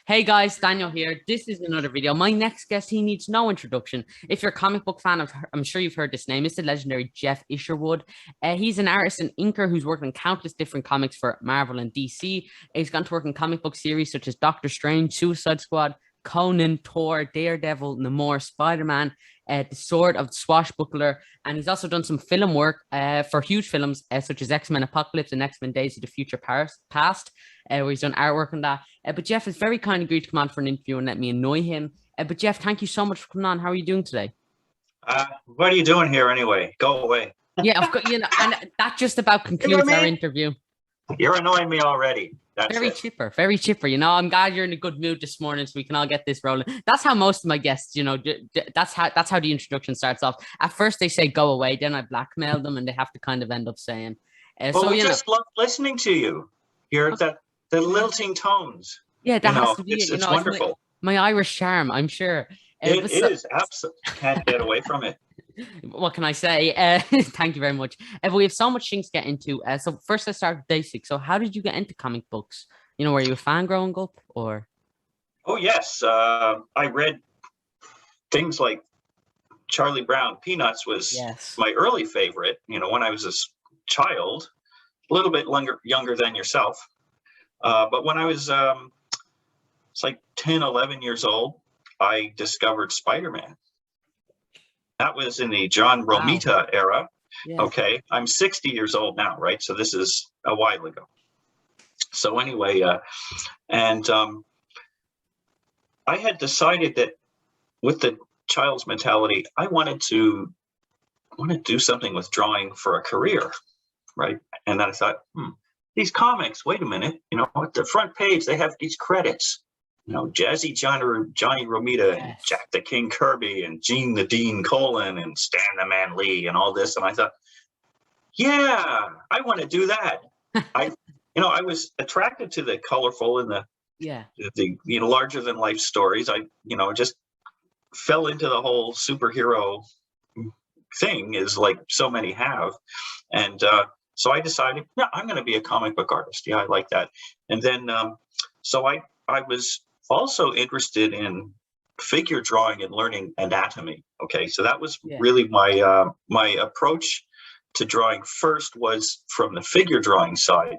Hey guys, Daniel here. This is another video. My next guest, he needs no introduction. If you're a comic book fan, I'm sure you've heard this name. It's the legendary Geof Isherwood. He's an artist and inker who's worked on countless different comics for Marvel and DC. He's gone to work in comic book series such as Doctor Strange, Suicide Squad, Conan, Thor, Daredevil, Namor, Spider-Man, The Sword of the Swashbuckler, and he's also done some film work for huge films such as X-Men Apocalypse and X-Men Days of the Future Past, where he's done artwork on that. But Geof is very kind agreed to come on for an interview and let me annoy him. But Geof, thank you so much for coming on. How are you doing today? What are you doing here anyway? Go away. Yeah, of course, and that just about concludes our interview. You're annoying me already. That's very it. chipper, very chipper. I'm glad you're in a good mood this morning, so we can all get this rolling. That's how most of my guests, that's how the introduction starts off. At first, they say "go away," then I blackmail them, and they have to kind of end up saying. Well, we just love listening to you. You're the lilting tones. Yeah, that has to be it's wonderful. My Irish charm, I'm sure. It is absolutely. Can't get away from it. What can I say? Thank you very much. But we have so much things to get into. So first, let's start with basics. So how did you get into comic books? Were you a fan growing up, or? Oh yes, I read things like Charlie Brown. Peanuts was my early favorite. When I was a child, a little bit younger than yourself. But when I was it's like 10, 11 years old, I discovered Spider-Man. That was in the John Romita era. Yeah. Okay, I'm 60 years old now, right? So this is a while ago. So anyway, I had decided that with the child's mentality, I wanted to do something with drawing for a career, right? And then I thought, these comics, wait a minute, at the front page, they have these credits. Jazzy Johnny Romita and Jack the King Kirby and Gene the Dean Colan and Stan the Man Lee and all this. And I thought, yeah, I want to do that. I was attracted to the colorful and the larger than life stories. I just fell into the whole superhero thing, is like so many have. And so I decided, yeah, I'm going to be a comic book artist. Yeah, I like that. And then so I was also interested in figure drawing and learning anatomy. Okay, so that was really my my approach to drawing first, was from the figure drawing side.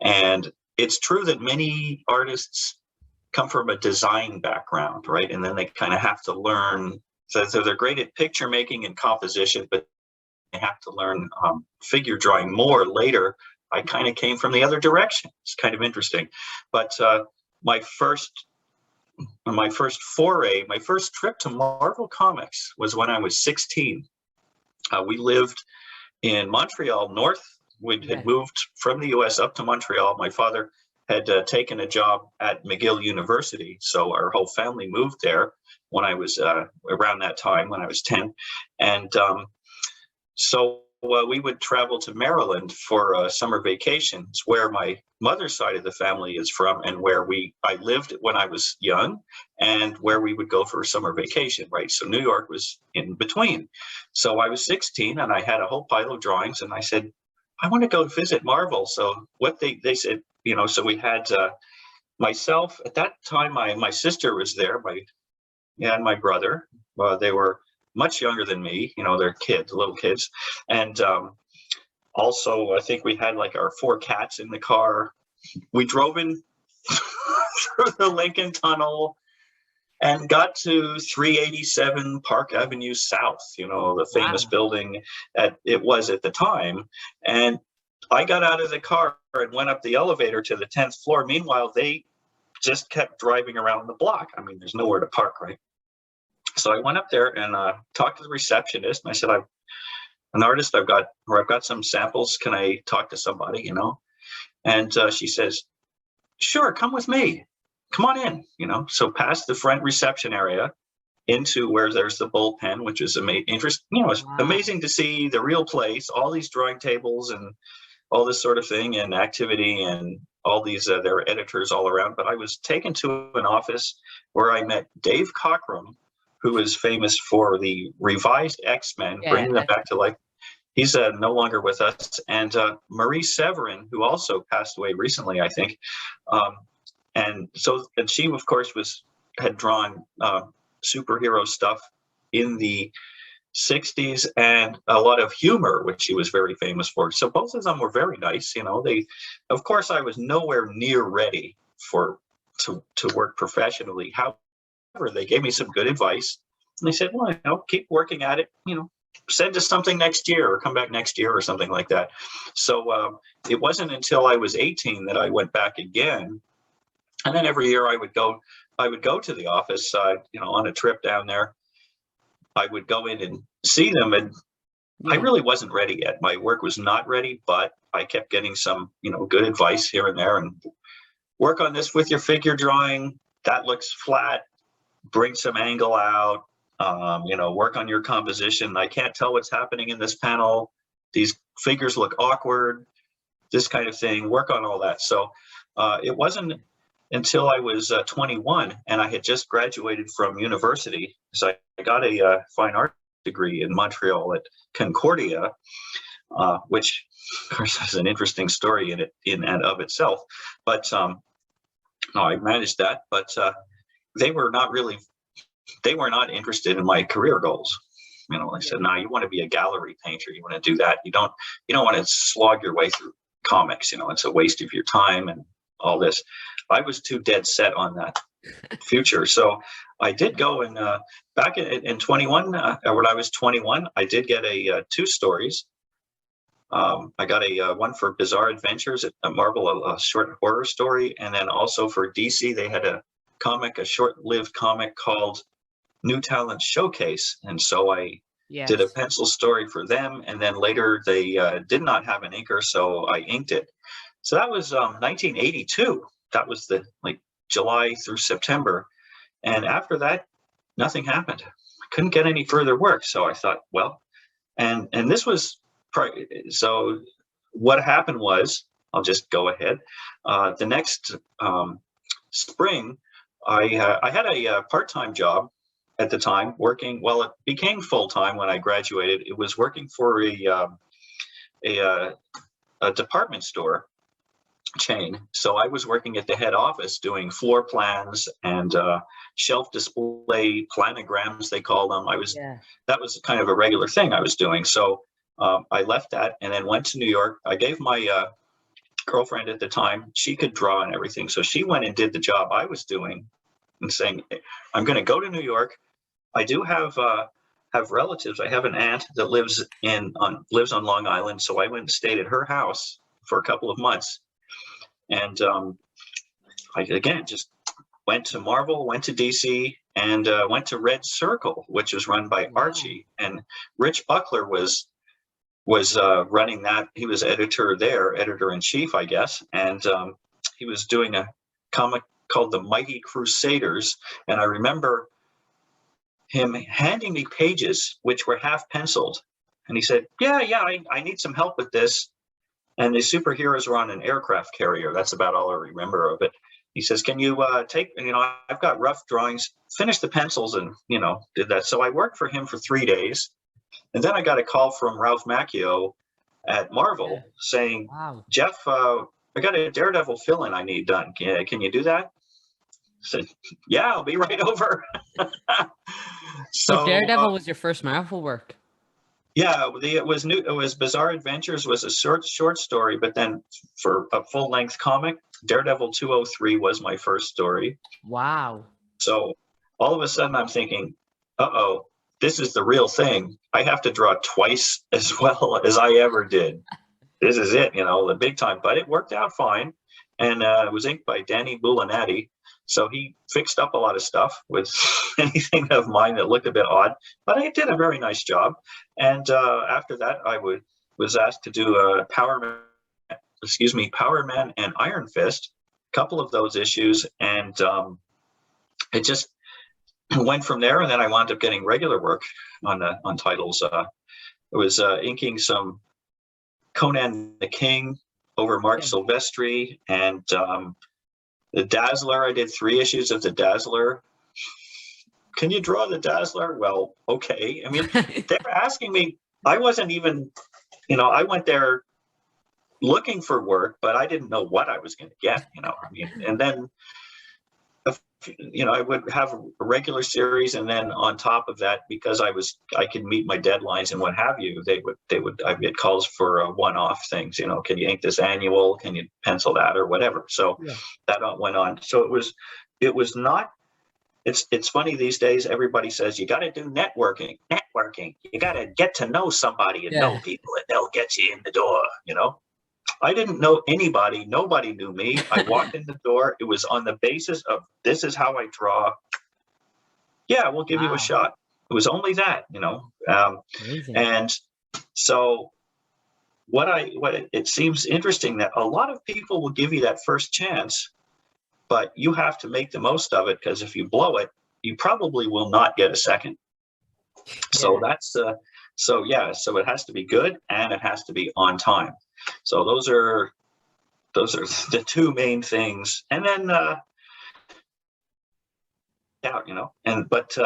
And it's true that many artists come from a design background, right? And then they kind of have to learn, so they're great at picture making and composition, but they have to learn figure drawing more later. I kind of came from the other direction. It's kind of interesting. But my first foray, my first trip to Marvel Comics was when I was 16. We lived in Montreal North. We had moved from the US up to Montreal. My father had taken a job at McGill University, so our whole family moved there when I was around that time, when I was 10. And so we would travel to Maryland for summer vacations, where my mother's side of the family is from, and where I lived when I was young, and where we would go for a summer vacation, right? So New York was in between. So I was 16 and I had a whole pile of drawings, and I said, I want to go visit Marvel. So what they said, so we had myself at that time, my sister was there, and my brother. They were much younger than me, they're kids, little kids. And also, I think we had like our 4 cats in the car. We drove in through the Lincoln Tunnel and got to 387 Park Avenue South, the famous building it was at the time. And I got out of the car and went up the elevator to the 10th floor. Meanwhile, they just kept driving around the block. I mean, there's nowhere to park, right? So I went up there and talked to the receptionist, and I said, I'm an artist. I've got some samples. Can I talk to somebody, And she says, sure, come with me. Come on in, So past the front reception area into where there's the bullpen, which is it's amazing to see the real place, all these drawing tables and all this sort of thing, and activity, and all these, there are editors all around. But I was taken to an office where I met Dave Cockrum, who is famous for the revised X-Men, bringing them back to life. He's no longer with us. And Marie Severin, who also passed away recently, I think. And she, of course, had drawn superhero stuff in the 60s and a lot of humor, which she was very famous for. So both of them were very nice. Of course, I was nowhere near ready to work professionally. However, they gave me some good advice. And they said, well, keep working at it, send us something next year or come back next year or something like that. So it wasn't until I was 18 that I went back again. And then every year I would go to the office, on a trip down there. I would go in and see them, and I really wasn't ready yet. My work was not ready, but I kept getting some, good advice here and there, and work on this with your figure drawing. That looks flat. Bring some angle out. Work on your composition. I can't tell what's happening in this panel. These figures look awkward. This kind of thing. Work on all that. So it wasn't until I was 21 and I had just graduated from university. So I got a fine art degree in Montreal at Concordia, which of course has an interesting story in and of itself. But I managed that, but they were not interested in my career goals. They said, no, you want to be a gallery painter. You want to do that. You don't want to slog your way through comics. It's a waste of your time and all this. I was too dead set on that future. So I did go and back in 21, when I was 21, I did get two stories. I got a one for Bizarre Adventures at Marvel, a short horror story. And then also for DC, they had a short-lived comic called New Talent Showcase. And so I did a pencil story for them. And then later they did not have an inker, so I inked it. So that was 1982. That was the July through September. And after that, nothing happened. I couldn't get any further work. So I thought, well, and this was, so what happened was, I'll just go ahead. The next spring, I had a part-time job at the time working, well, it became full-time when I graduated. It was working for a department store chain. So I was working at the head office doing floor plans and shelf display planograms, they call them. That was kind of a regular thing I was doing. So I left that and then went to New York. I gave my girlfriend at the time, she could draw and everything. So she went and did the job I was doing and saying, I'm going to go to New York. I do have relatives. I have an aunt that lives on Long Island. So I went and stayed at her house for a couple of months. And I, again, just went to Marvel, went to DC, and went to Red Circle, which was run by Archie. And Rich Buckler was running that. He was editor-in-chief, I guess. And he was doing a comic called The Mighty Crusaders. And I remember him handing me pages which were half penciled. And he said, I need some help with this. And the superheroes were on an aircraft carrier. That's about all I remember of it. He says, can you take, I've got rough drawings, finish the pencils and, did that. So I worked for him for 3 days. And then I got a call from Ralph Macchio at Marvel saying, Geoff, I got a Daredevil fill-in I need done. Can you do that? I said, yeah, I'll be right over. So Daredevil was your first Marvel work? Yeah, it was new. It was Bizarre Adventures was a short story, but then for a full-length comic, Daredevil 203 was my first story. Wow. So all of a sudden I'm thinking, uh-oh, this is the real thing. I have to draw twice as well as I ever did. This is it, the big time. But it worked out fine. And it was inked by Danny Bulanati. So he fixed up a lot of stuff with anything of mine that looked a bit odd, but I did a very nice job. And after that, I was asked to do Power Man and Iron Fist, a couple of those issues, and it just went from there. And then I wound up getting regular work on titles. I was inking some Conan the King over Mark Silvestri, and the Dazzler. I did 3 issues of the Dazzler. Can you draw the Dazzler? Well, okay. I mean, they were asking me. I wasn't even, I went there looking for work, but I didn't know what I was going to get. I mean, and then I would have a regular series, and then on top of that, because I could meet my deadlines and what have you, I'd get calls for one-off things. Can you ink this annual? Can you pencil that or whatever? So that went on. So it was not. It's funny these days. Everybody says you got to do networking. You got to get to know somebody and know people, and they'll get you in the door. I didn't know anybody. Nobody knew me. I walked in the door. It was on the basis of, this is how I draw. Yeah, we'll give you a shot. It was only that, and so it seems interesting that a lot of people will give you that first chance, but you have to make the most of it, because if you blow it, you probably will not get a second. So that's so it has to be good, and it has to be on time. So those are the two main things. And then but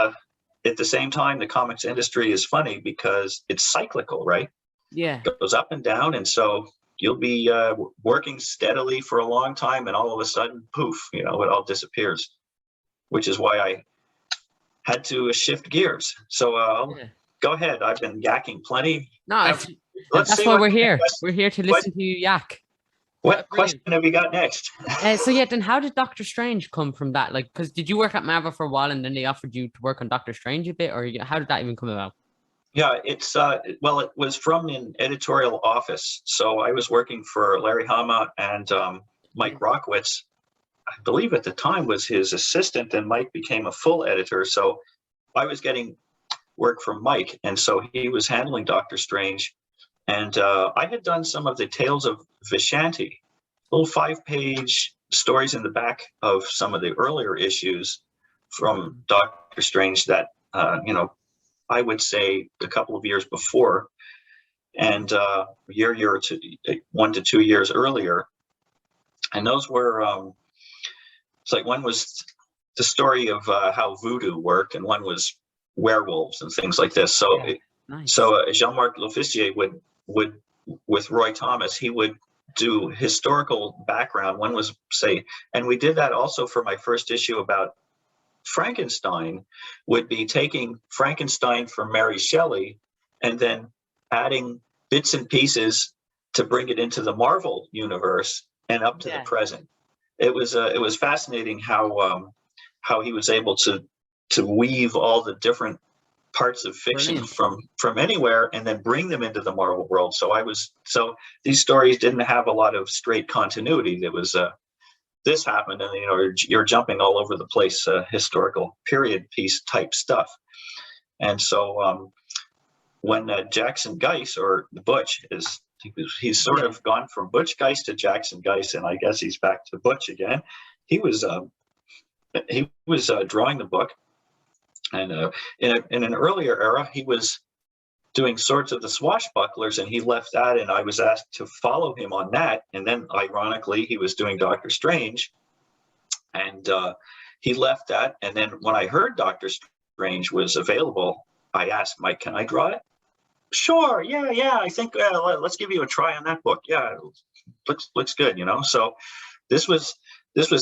at the same time, the comics industry is funny because it's cyclical, right? Yeah. It goes up and down, and so you'll be working steadily for a long time, and all of a sudden, poof, it all disappears, which is why I had to shift gears. So go ahead. I've been yakking plenty. No, that's why we're here. We're here to listen to you yak. What question have you got next? Then how did Doctor Strange come from that? Like, because did you work at Marvel for a while and then they offered you to work on Doctor Strange a bit, or how did that even come about? Yeah, it's it was from an editorial office. So I was working for Larry Hama, and Mike Rockwitz, I believe at the time, was his assistant, and Mike became a full editor. So I was getting work from Mike, and so he was handling Doctor Strange. And I had done some of the Tales of Vishanti, little 5-page stories in the back of some of the earlier issues from Doctor Strange that, I would say a couple of years before, and a year or two, 1 to 2 years earlier. And those were, it's like one was the story of how voodoo worked, and one was werewolves and things like this. So, nice. So Jean-Marc L'Officier would, with Roy Thomas, he would do historical background. One was, say, and we did that also for my first issue about Frankenstein, would be taking Frankenstein from Mary Shelley and then adding bits and pieces to bring it into the Marvel universe and up to the present. It was fascinating how he was able to weave all the different parts of fiction from anywhere and then bring them into the Marvel world. So these stories didn't have a lot of straight continuity. There was this happened, and you're jumping all over the place, historical period piece type stuff. And so when Jackson Geiss, or Butch, he's sort of gone from Butch Geiss to Jackson Geiss, and I guess he's back to Butch again. He was drawing the book, and in an earlier era, he was doing Swords of the Swashbucklers, and he left that, and I was asked to follow him on that. And then, ironically, he was doing Doctor Strange, and he left that. And then when I heard Doctor Strange was available, I asked Mike, "Can I draw it?" Sure, yeah. I think let's give you a try on that book. Yeah, looks good, So this was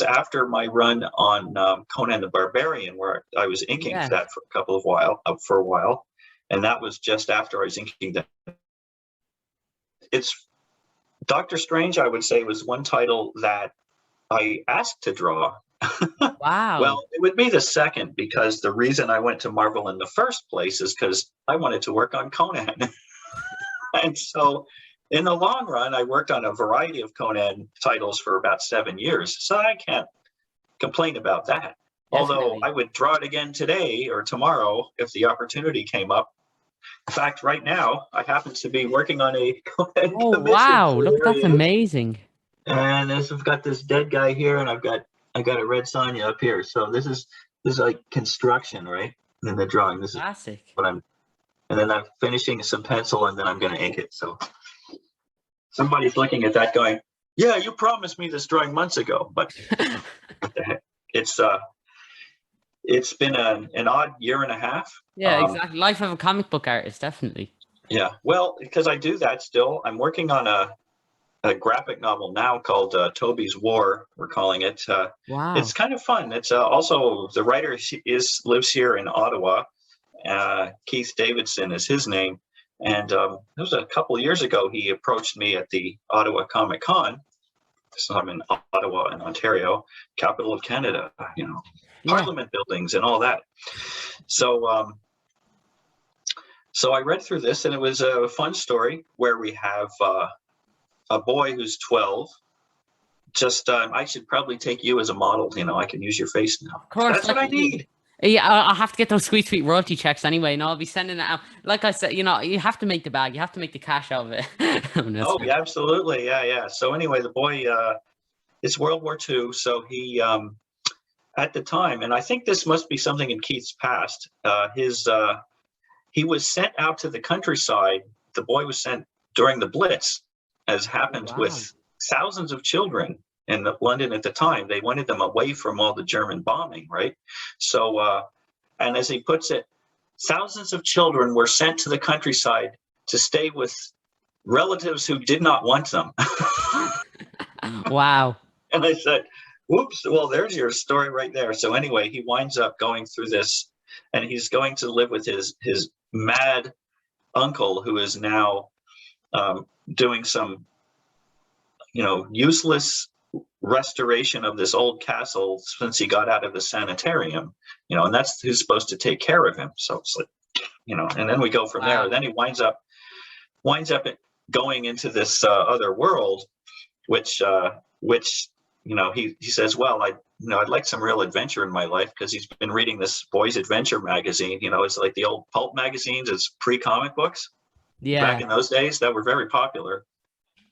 after my run on Conan the Barbarian, where I was inking that for a while. And that was just after I was inking that. It's Doctor Strange, I would say, was one title that I asked to draw. Wow. Well, it would be the second, because the reason I went to Marvel in the first place is because I wanted to work on Conan. And so in the long run, I worked on a variety of Conan titles for about 7 years. So I can't complain about that. Definitely. Although I would draw it again today or tomorrow if the opportunity came up. In fact, right now, I happen to be working on a Conan commission. Wow, look, that's amazing. And I've got this dead guy here, and I got a Red Sonja up here. So this is like construction, right? In the drawing. This classic. Is what and then I'm finishing some pencil, and then I'm going to ink it. So somebody's looking at that going, "Yeah, you promised me this drawing months ago," but what the heck? It's been an odd year and a half. Yeah, exactly. Life of a comic book artist, definitely. Yeah, well, because I do that still. I'm working on a graphic novel now called Toby's War. We're calling it. Wow. It's kind of fun. It's also the writer lives here in Ottawa. Keith Davidson is his name, and it was a couple of years ago. He approached me at the Ottawa Comic Con. So I'm in Ottawa in Ontario, capital of Canada. Parliament buildings and all that. So so I read through this, and it was a fun story where we have a boy who's 12. Just I should probably take you as a model. I can use your face now. Of course, that's what I need. Yeah, I'll have to get those sweet royalty checks anyway, and I'll be sending it out. Like I said, you have to make the bag. You have to make the cash out of it. Yeah, absolutely. Yeah. So anyway, the boy, it's World War II. So he, at the time, and I think this must be something in Keith's past, he was sent out to the countryside. The boy was sent during the Blitz, as happened with thousands of children in London at the time. They wanted them away from all the German bombing, right? So, and as he puts it, thousands of children were sent to the countryside to stay with relatives who did not want them. Wow. And I said, whoops, well, there's your story right there. So anyway, he winds up going through this, and he's going to live with his mad uncle, who is now doing some, useless restoration of this old castle since he got out of the sanitarium, and that's who's supposed to take care of him. So it's like, and then we go from there. Then he winds up going into this other world, which he says, well, I'd like some real adventure in my life, because he's been reading this boys' adventure magazine. It's like the old pulp magazines. It's pre-comic books. Yeah. Back in those days that were very popular,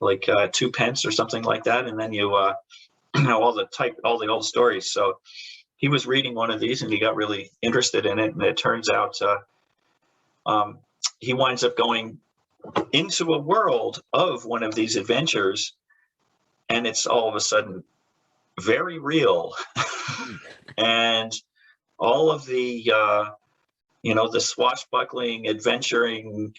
like 2 pence or something like that. And then you all the old stories. So he was reading one of these, and he got really interested in it. And it turns out he winds up going into a world of one of these adventures, and it's all of a sudden very real. And all of the the swashbuckling, adventuring,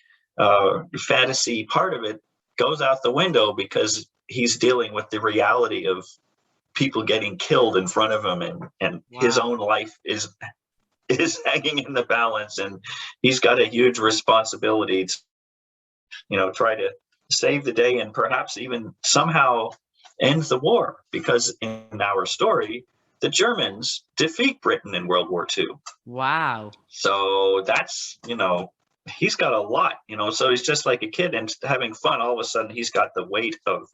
fantasy part of it goes out the window, because he's dealing with the reality of people getting killed in front of him, and his own life is hanging in the balance, and he's got a huge responsibility to try to save the day, and perhaps even somehow end the war, because in our story, the Germans defeat Britain in World War II. Wow. So that's, he's got a lot, so he's just like a kid and having fun. All of a sudden, he's got the weight of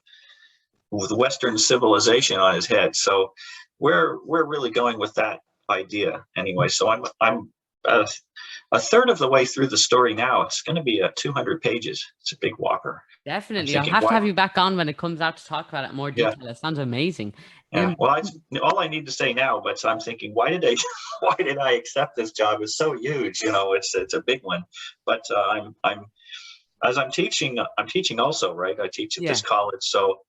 the Western civilization on his head. So we're really going with that idea anyway. So I'm a third of the way through the story now. It's going to be 200 pages. It's a big whopper. Definitely. I'll have to have you back on when it comes out to talk about it in more detail. Yeah. It sounds amazing. Yeah. Well, all I need to say now, but I'm thinking, why did I accept this job? It's so huge. It's a big one. But I'm teaching also, right? I teach at this college. So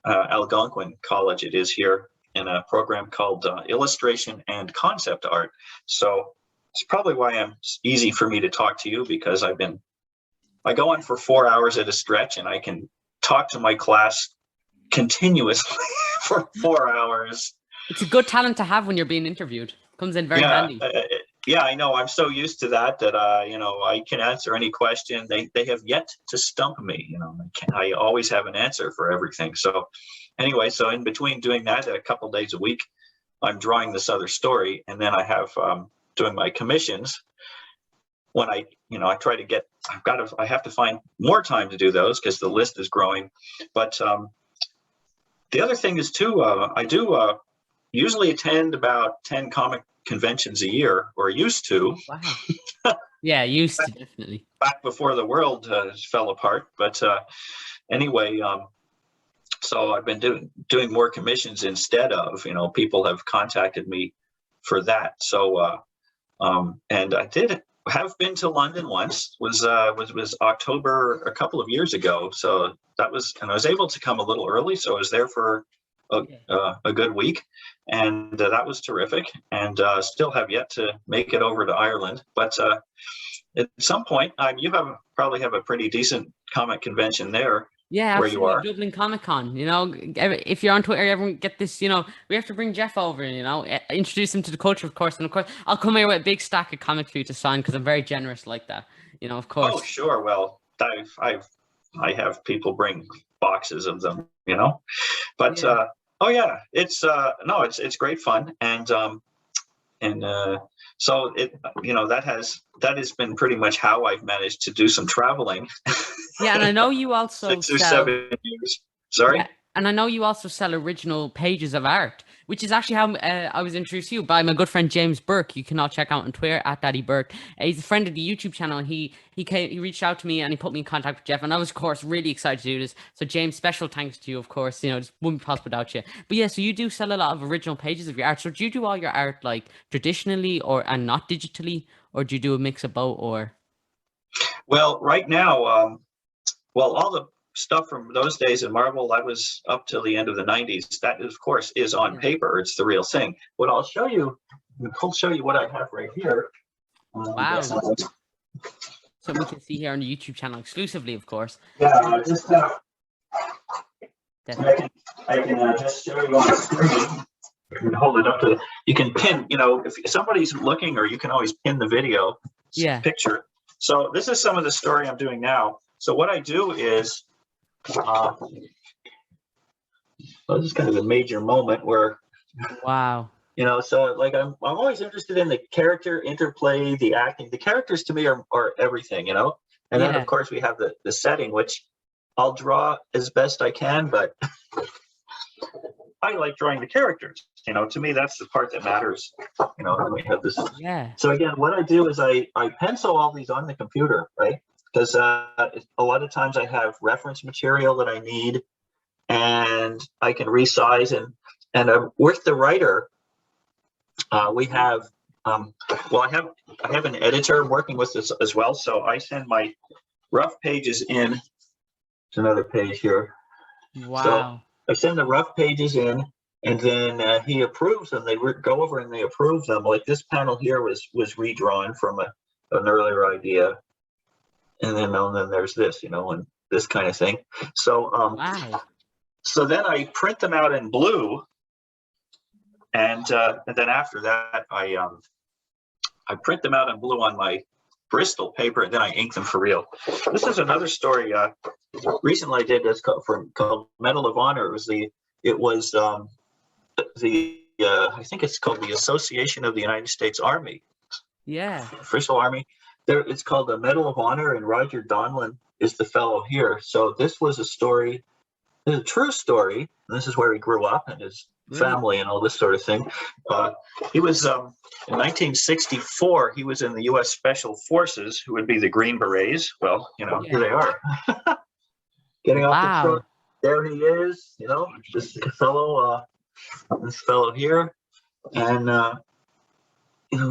Algonquin College it is here, in a program called Illustration and Concept Art. So it's probably why it's easy for me to talk to you, because I go on for 4 hours at a stretch, and I can talk to my class continuously for 4 hours. It's a good talent to have when you're being interviewed. Comes in very handy. Yeah, I know. I'm so used to that I can answer any question. They have yet to stump me. I always have an answer for everything. So anyway, so in between doing that a couple days a week, I'm drawing this other story, and then I have doing my commissions. When I try to get, I have to find more time to do those, because the list is growing. But the other thing is too, I do usually attend about 10 comic conventions a year, or used to. Wow. Yeah, used to, definitely. Back before the world fell apart. But anyway, so I've been doing more commissions instead of, people have contacted me for that. So and I have been to London once. Was October a couple of years ago. So that was, and I was able to come a little early, so I was there for a good week, and that was terrific. And still have yet to make it over to Ireland, but at some point, you probably have a pretty decent comic convention there. Yeah, where you absolutely. are. Dublin Comic Con. If you're on Twitter, everyone get this. We have to bring Geoff over. Introduce him to the culture, of course. And of course, I'll come here with a big stack of comics for you to sign because I'm very generous like that. Of Oh, course. sure. Well, I have people bring boxes of them, but Yeah. oh yeah, it's no, it's great fun, and so that has been pretty much how I've managed to do some traveling. Yeah, and I know you also 6 or 7 years. yeah, Sorry. and I know you also sell original pages of art, which is actually how I was introduced to you by my good friend James Burke. You can all check out on Twitter at Daddy Burke. He's a friend of the YouTube channel. And he reached out to me and he put me in contact with Geoff, and I was of course really excited to do this. So James, special thanks to you, of course. This wouldn't be possible without you. But yeah, so you do sell a lot of original pages of your art. So do you do all your art like traditionally and not digitally, or do you do a mix of both? Or Well, right now, well, all the stuff from those days in Marvel, that was up till the end of the 90s. That, of course, is on yeah. paper. It's the real thing. What I'll show you, I'll show you what I have right here. Wow. So we can see here on the YouTube channel exclusively, of course. Yeah, I can just show you on the screen. You can hold it up to you can pin, if somebody's looking, or you can always pin the video picture. So this is some of the story I'm doing now. So what I do is, this is kind of a major moment where, Wow. so like I'm always interested in the character interplay, the acting. The characters to me are everything, and then of course we have the setting, which I'll draw as best I can, but I like drawing the characters. To me, that's the part that matters. And we have this. Yeah. So again, what I do is I pencil all these on the computer, right? Because a lot of times I have reference material that I need, and I can resize and with the writer, we have I have an editor working with this as well. So I send my rough pages in. It's another page here. Wow. So I send the rough pages in, and then he approves them. They go over and they approve them. Like this panel here was redrawn from an earlier idea, and then there's this, and this kind of thing. So wow. So then I print them out in blue, and then after that I print them out in blue on my Bristol paper, and then I ink them for real. This is another story. Recently I did this called Medal of Honor. It was I think it's called the Association of the United States Army. Yeah. Official Army. It's called the Medal of Honor, and Roger Donlin is the fellow here. So this was a story, it's a true story. This is where he grew up and his family and all this sort of thing. He was in 1964. He was in the U.S. Special Forces, who would be the Green Berets. Well, here they are, getting off the truck. There he is. This fellow, this fellow here, and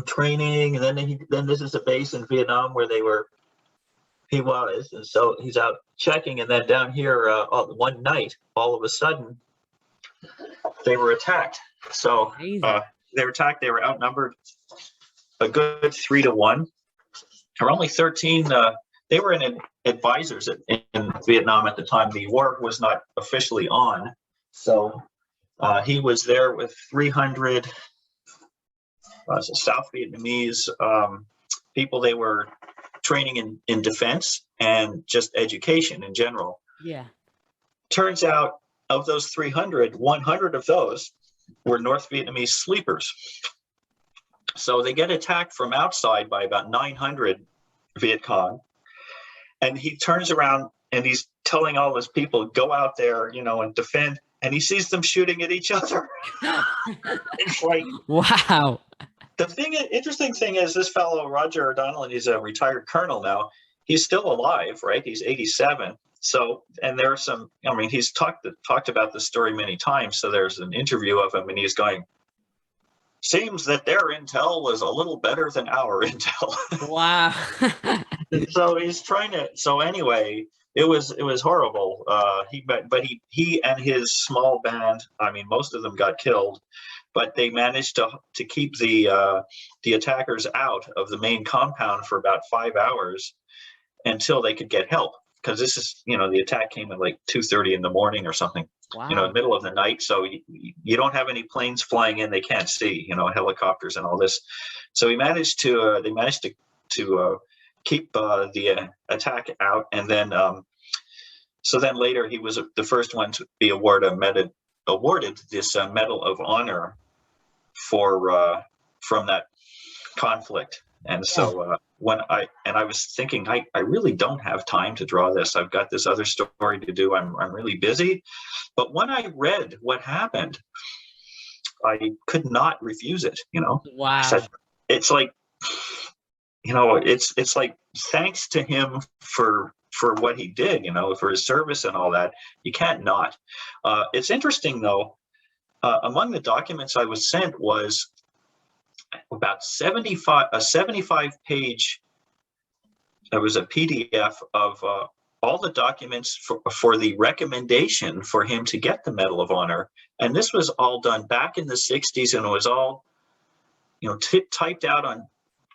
training. And then this is a base in Vietnam where he was, and so he's out checking, and then down here one night, all of a sudden, they were attacked. So they were attacked. They were outnumbered a good 3-1. There were only 13. They were advisors in Vietnam at the time. The war was not officially on. So he was there with 300 South Vietnamese people. They were training in defense and just education in general. Yeah. Turns out, of those 300, 100 of those were North Vietnamese sleepers. So they get attacked from outside by about 900 Viet Cong. And he turns around and he's telling all his people, go out there, and defend. And he sees them shooting at each other. It's like, wow. The interesting thing is, this fellow, Roger Donlin, he's a retired colonel now. He's still alive, right? He's 87. So, and there are some, he's talked about this story many times. So there's an interview of him and he's going, seems that their intel was a little better than our intel. Wow. So he's trying to, so anyway, it was horrible. He and his small band, most of them got killed, but they managed to keep the attackers out of the main compound for about 5 hours until they could get help. because this is, the attack came at like 2:30 in the morning or something, Wow. in the middle of the night. So you don't have any planes flying in. They can't see, helicopters and all this. So they managed to keep the attack out. And then, so then later he was the first one to be awarded this Medal of Honor from that conflict. And so I was thinking, I really don't have time to draw this. I've got this other story to do. I'm really busy. But when I read what happened, I could not refuse it. Wow. I said, it's like, it's like, thanks to him for what he did, for his service and all that. You can't not. It's interesting though. Among the documents I was sent was about a 75-page. There was a PDF of all the documents for the recommendation for him to get the Medal of Honor, and this was all done back in the 60s, and it was all, typed out on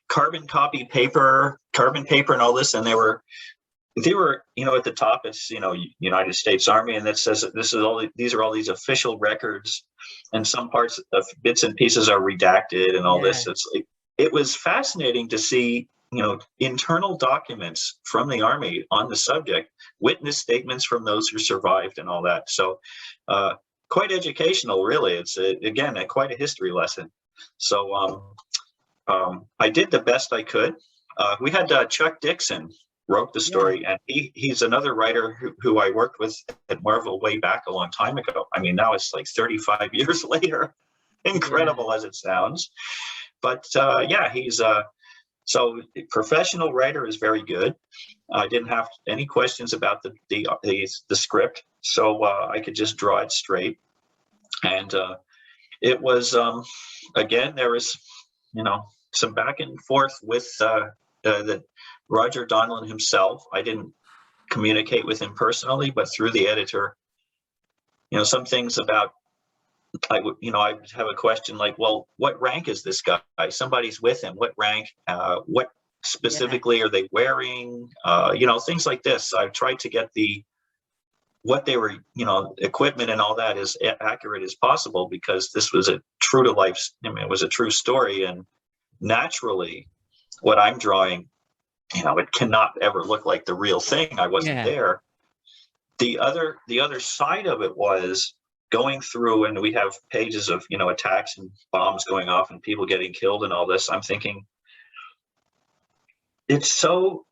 carbon paper, and all this, and they were, at the top it's United States Army, and that says that these are all these official records, and some parts of bits and pieces are redacted and all this. It's like, it was fascinating to see internal documents from the Army on the subject, witness statements from those who survived and all that. So quite educational, really. It's again quite a history lesson. So I did the best I could. We had Chuck Dixon wrote the story, and he's another writer who I worked with at Marvel way back a long time ago. I mean, now it's like 35 years later. Incredible as it sounds, but he's so professional writer, is very good. I didn't have any questions about the script, so I could just draw it straight. And it was again, there was some back and forth with the Roger Donlin himself. I didn't communicate with him personally, but through the editor. Some things about, I have a question like, well, what rank is this guy? Somebody's with him. What rank? What specifically are they wearing? Things like this. I've tried to get what they were, equipment and all that as accurate as possible, because this was a true to life. It was a true story, and naturally, what I'm drawing, it cannot ever look like the real thing. I wasn't there. The other side of it was going through, and we have pages of attacks and bombs going off and people getting killed and all this. I'm thinking, it's so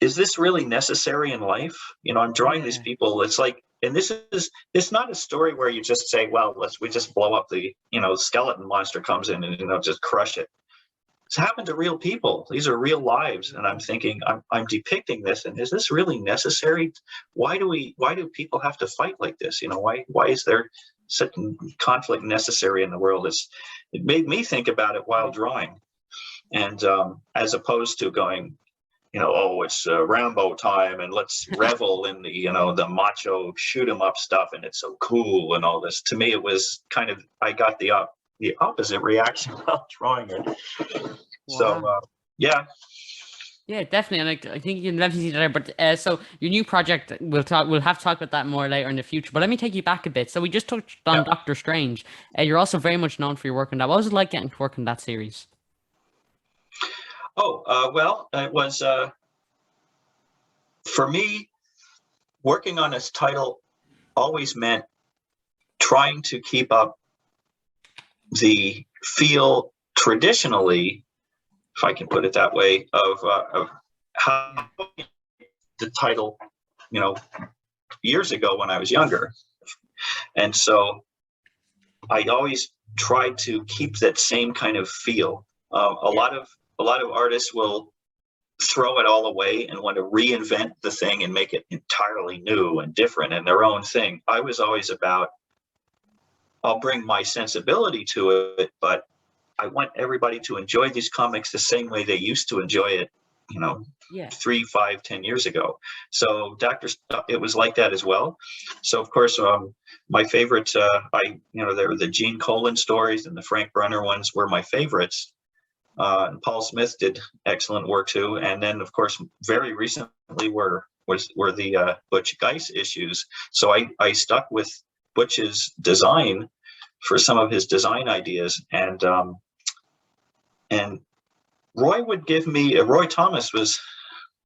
is this really necessary in life? I'm drawing these people. It's like, and it's not a story where you just say, well, we just blow up the skeleton monster comes in and just crush it. It's happened to real people. These are real lives, and I'm thinking, I'm depicting this, and is this really necessary? Why do people have to fight like this? Why is there such conflict necessary in the world? It made me think about it while drawing, and as opposed to going, it's Rambo time, and let's revel in the macho shoot 'em up stuff, and it's so cool and all this. To me, it was kind of, I got the opposite reaction while drawing it. Wow. So yeah, definitely. And I think you can definitely see that there. But so your new project, we'll have to talk about that more later in the future, but let me take you back a bit. So we just touched on Doctor Strange. You're also very much known for your work on that. What was it like getting to work on that series? Well, it was for me, working on this title always meant trying to keep up the feel traditionally, if I can put it that way, of how the title, years ago when I was younger. And so I always tried to keep that same kind of feel. A lot of artists will throw it all away and want to reinvent the thing and make it entirely new and different and their own thing. I was always about, I'll bring my sensibility to it, but I want everybody to enjoy these comics the same way they used to enjoy it, 3, 5, 10 years ago. So it was like that as well. So of course, my favorites, there were the Gene Colan stories, and the Frank Brunner ones were my favorites. And Paul Smith did excellent work too. And then of course, very recently were were the Butch Geis issues. So I stuck with Butch's design for some of his design ideas, and Roy would give me Roy Thomas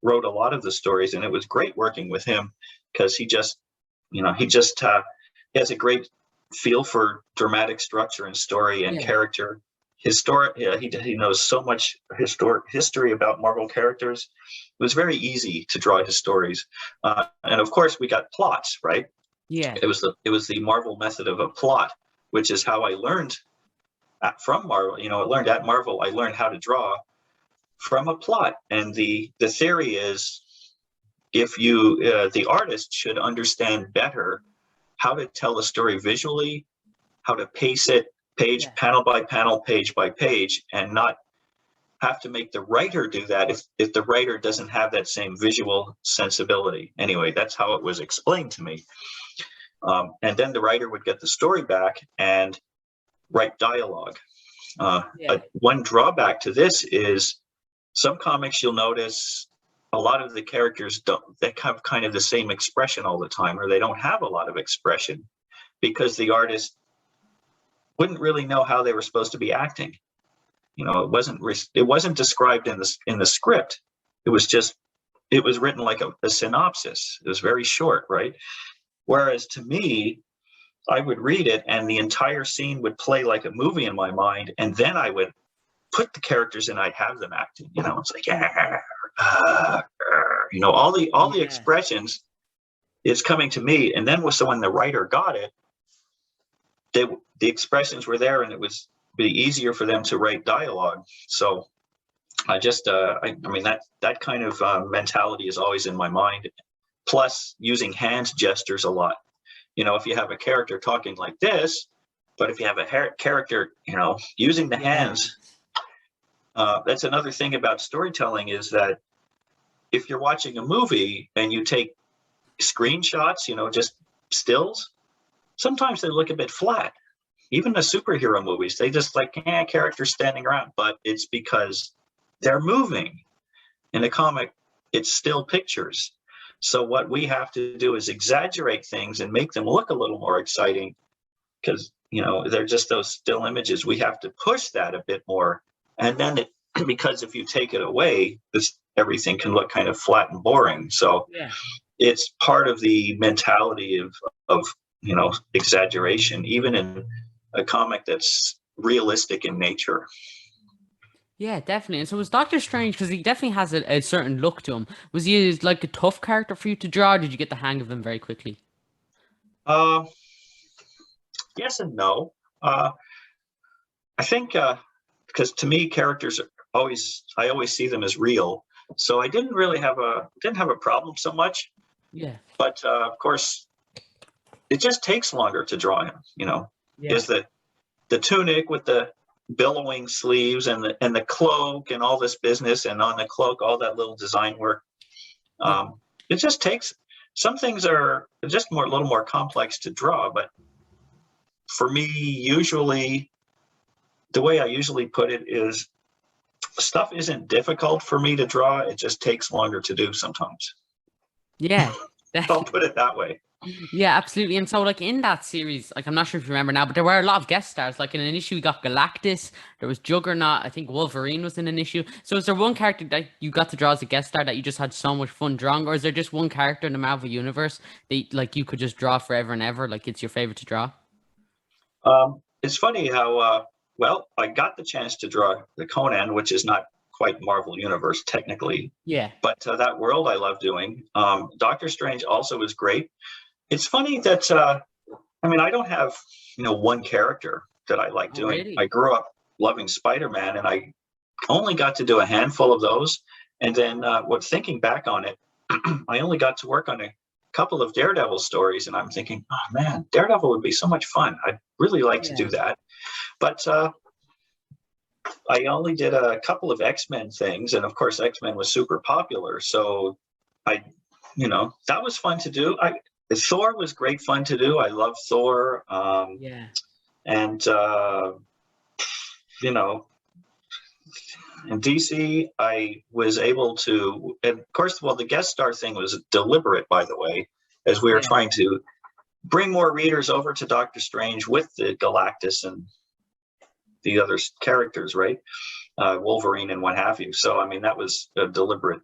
wrote a lot of the stories, and it was great working with him because he just he has a great feel for dramatic structure and story and character. He knows so much history about Marvel characters. It was very easy to draw his stories, and of course we got plots, right? Yeah, it was the Marvel method of a plot, which is how I learned from Marvel. I learned at Marvel. I learned how to draw from a plot, and the theory is, if the artist should understand better how to tell a story visually, how to pace it panel by panel, page by page, and not have to make the writer do that if the writer doesn't have that same visual sensibility. Anyway, that's how it was explained to me. And then the writer would get the story back and write dialogue. One drawback to this is some comics, you'll notice a lot of the characters they have kind of the same expression all the time, or they don't have a lot of expression because the artist wouldn't really know how they were supposed to be acting. It wasn't described in the script. It was written like a synopsis. It was very short, right? Whereas to me, I would read it and the entire scene would play like a movie in my mind, and then I would put the characters and I'd have them acting. It's like all the expressions is coming to me, and then when the writer got it, the expressions were there, and it was be easier for them to write dialogue. So I just that kind of mentality is always in my mind. Plus, using hand gestures a lot. If you have a character talking like this, but if you have a character, using the hands. That's another thing about storytelling, is that if you're watching a movie and you take screenshots, just stills, sometimes they look a bit flat. Even the superhero movies, they just characters standing around, but it's because they're moving. In a comic, it's still pictures. So what we have to do is exaggerate things and make them look a little more exciting, because they're just those still images. We have to push that a bit more. And then because if you take it away, everything can look kind of flat and boring. So it's part of the mentality of exaggeration, even in a comic that's realistic in nature. Yeah, definitely. And so was Doctor Strange, because he definitely has a certain look to him. Was he like a tough character for you to draw, or did you get the hang of him very quickly? Yes and no. I think because to me, characters I always see them as real, so I didn't really have a problem so much. Yeah. But of course, it just takes longer to draw him. Is the tunic with the billowing sleeves and the cloak and all this business, and on the cloak all that little design work. It just takes. Some things are just a little more complex to draw, but for me, usually, the way I usually put it is, stuff isn't difficult for me to draw. It just takes longer to do sometimes. Yeah, I'll put it that way. Yeah, absolutely. And so, in that series, I'm not sure if you remember now, but there were a lot of guest stars. In an issue, we got Galactus. There was Juggernaut. I think Wolverine was in an issue. So, is there one character that you got to draw as a guest star that you just had so much fun drawing, or is there just one character in the Marvel universe that you could just draw forever and ever? It's your favorite to draw? It's funny how I got the chance to draw the Conan, which is not quite Marvel Universe technically. Yeah. But that world I love doing. Doctor Strange also was great. It's funny that I don't have one character that I like doing. Really? I grew up loving Spider-Man, and I only got to do a handful of those. And then thinking back on it, I only got to work on a couple of Daredevil stories, and I'm thinking, oh man, Daredevil would be so much fun. I'd really like to do that. But I only did a couple of X-Men things, and of course X-Men was super popular, so that was fun to do. Thor was great fun to do. I love Thor. And In DC, I was able to, and of course, well, the guest star thing was deliberate, by the way, as we were trying to bring more readers over to Doctor Strange with the Galactus and the other characters, right? Wolverine and what have you. So, I mean, that was a deliberate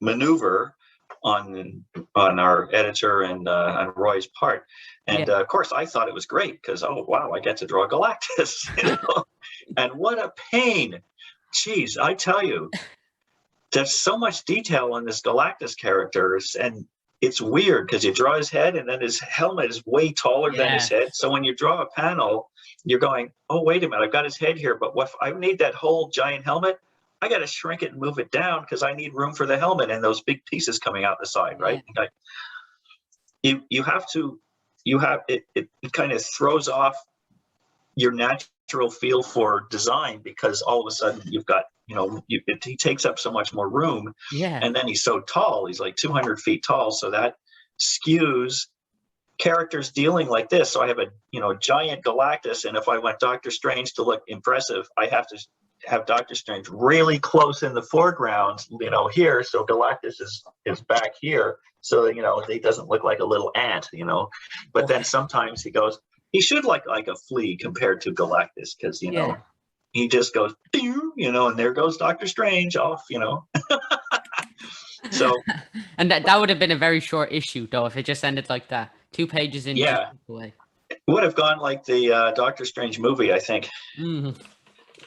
maneuver on our editor and on Roy's part. And of course, I thought it was great because, oh, wow, I get to draw Galactus. You know? And what a pain. Jeez, I tell you, there's so much detail on this Galactus character. And it's weird because you draw his head and then his helmet is way taller than his head. So when you draw a panel, you're going, oh, wait a minute, I've got his head here, but what if I need that whole giant helmet? I got to shrink it and move it down because I need room for the helmet and those big pieces coming out the side, right? Like, you have it kind of throws off your natural feel for design because all of a sudden you've got, he takes up so much more room. And then he's so tall, he's like 200 feet tall. So that skews characters dealing like this. So I have a, giant Galactus. And if I want Doctor Strange to look impressive, I have to have Doctor Strange really close in the foreground, here. So Galactus is back here. So that, he doesn't look like a little ant, but then sometimes he should look like a flea compared to Galactus. Cause he just goes, and there goes Doctor Strange off, So, and that would have been a very short issue though, if it just ended like that, 2 pages in. It would have gone like the Doctor Strange movie, I think.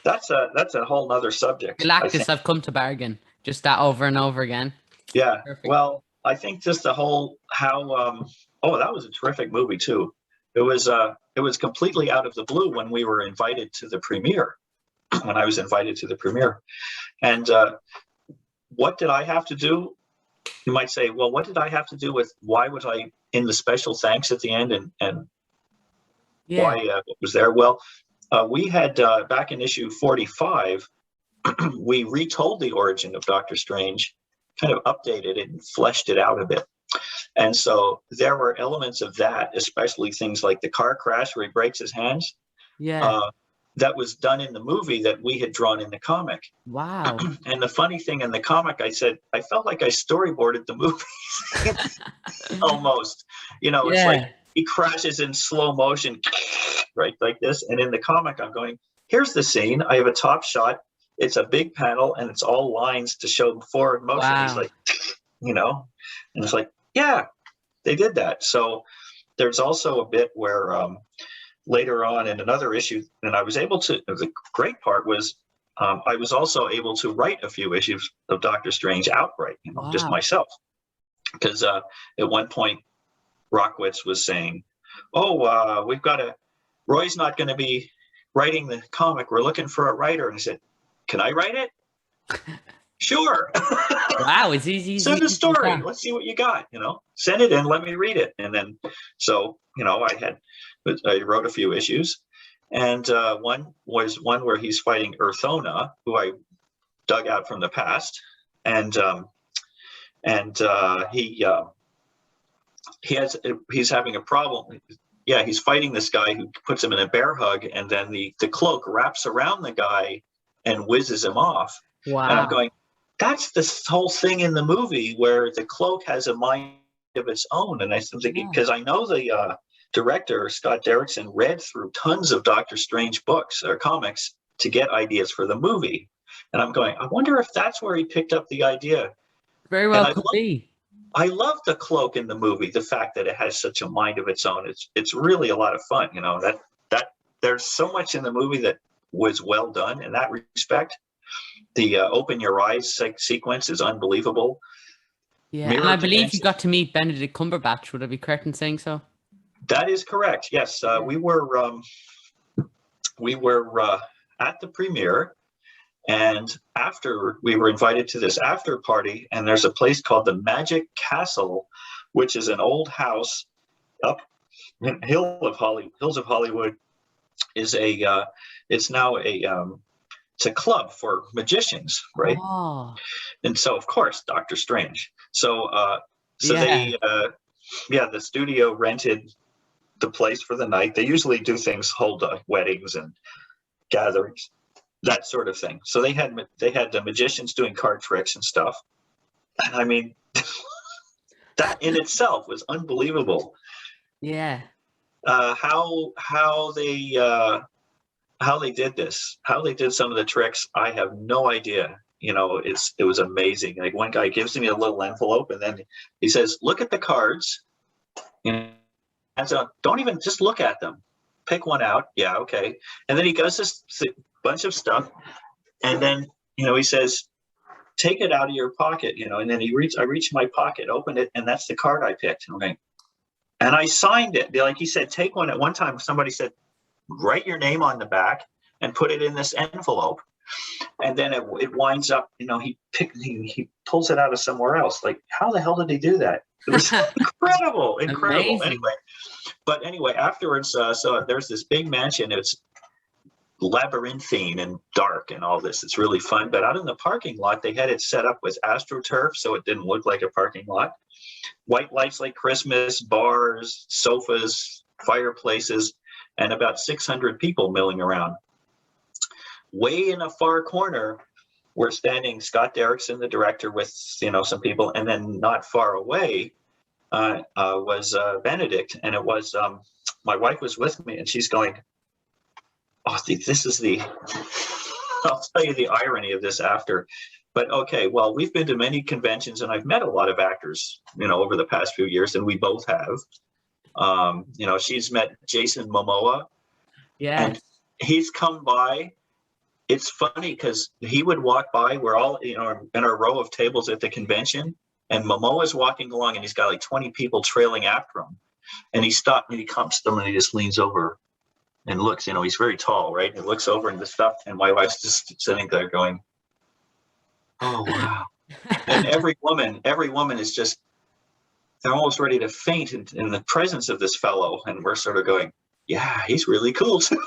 That's a whole nother subject. Galactus, I've come to bargain. Just that over and over again. Yeah. Perfect. Well, I think just the whole that was a terrific movie too. It was completely out of the blue when we were invited to the premiere. When I was invited to the premiere, and what did I have to do? You might say, well, what did I have to do with? Why was I in the special thanks at the end, and why was there? Well, we had back in issue 45, we retold the origin of Doctor Strange, kind of updated it and fleshed it out a bit. And so there were elements of that, especially things like the car crash where he breaks his hands. That was done in the movie that we had drawn in the comic. Wow. And the funny thing in the comic, I said, I felt like I storyboarded the movie almost. It's like he crashes in slow motion, right, like this. And in the comic, I'm going, here's the scene. I have a top shot. It's a big panel, and it's all lines to show forward motion. Wow. He's like, and it's like, yeah, they did that. So there's also a bit where later on in another issue, and I was able to, the great part was I was also able to write a few issues of Doctor Strange outright, just myself. Because at one point, Rockwitz was saying, Roy's not going to be writing the comic. We're looking for a writer. And I said, can I write it? Sure. Wow, it's easy. Send a story. Let's see what you got, Send it in, let me read it. And then, so, I wrote a few issues. And one was one where he's fighting Earthona, who I dug out from the past. And he's having a problem. Yeah, he's fighting this guy who puts him in a bear hug, and then the cloak wraps around the guy and whizzes him off. Wow. And I'm going, that's this whole thing in the movie where the cloak has a mind of its own. And I'm thinking, because I know the director, Scott Derrickson, read through tons of Doctor Strange books or comics to get ideas for the movie. And I'm going, I wonder if that's where he picked up the idea. Very well could be. I love the cloak in the movie, the fact that it has such a mind of its own. It's really a lot of fun, that there's so much in the movie that was well done in that respect. The open your eyes sequence is unbelievable. Yeah, and I believe you got to meet Benedict Cumberbatch. Would I be correct in saying so? That is correct. Yes, we were at the premiere, and after we were invited to this after party, and there's a place called the Magic Castle, which is an old house up in Hills of Hollywood. Is it's now it's a club for magicians, right? Oh. And so of course Doctor Strange. So they the studio rented the place for the night. They usually do things, hold weddings and gatherings that sort of thing. So they had the magicians doing card tricks and stuff. And I mean, that in itself was unbelievable. Yeah. How they did this, how they did some of the tricks, I have no idea. It was amazing. Like, one guy gives me a little envelope, and then he says, "Look at the cards, and so don't even just look at them. Pick one out." Yeah, okay. And then he does this bunch of stuff, and then he says, "Take it out of your pocket," and then I reach my pocket, open it, and that's the card I picked. Okay. And I signed it. Like he said, take one. At one time, somebody said, write your name on the back and put it in this envelope. And then it winds up, he pulls it out of somewhere else. Like, how the hell did he do that? It was incredible. Amazing. Anyway, afterwards, so there's this big mansion. It's labyrinthine and dark and all this. It's really fun. But out in the parking lot, they had it set up with AstroTurf, so it didn't look like a parking lot. White lights like Christmas, bars, sofas, fireplaces, and about 600 people milling around. Way in a far corner, we're standing Scott Derrickson, the director, with some people, and then not far away was Benedict, and it was my wife was with me, and she's going, "Oh, this is the." I'll tell you the irony of this after. But okay, well, we've been to many conventions, and I've met a lot of actors, over the past few years, and we both have. She's met Jason Momoa. Yeah. And he's come by. It's funny because he would walk by. We're all, in our row of tables at the convention, and Momoa's walking along, and he's got like 20 people trailing after him. And he stopped, and he comes to them, and he just leans over and looks. He's very tall, right? And he looks over and the stuff, and my wife's just sitting there going, "Oh wow!" And every woman is just, they're almost ready to faint in the presence of this fellow, and we're sort of going, "Yeah, he's really cool too."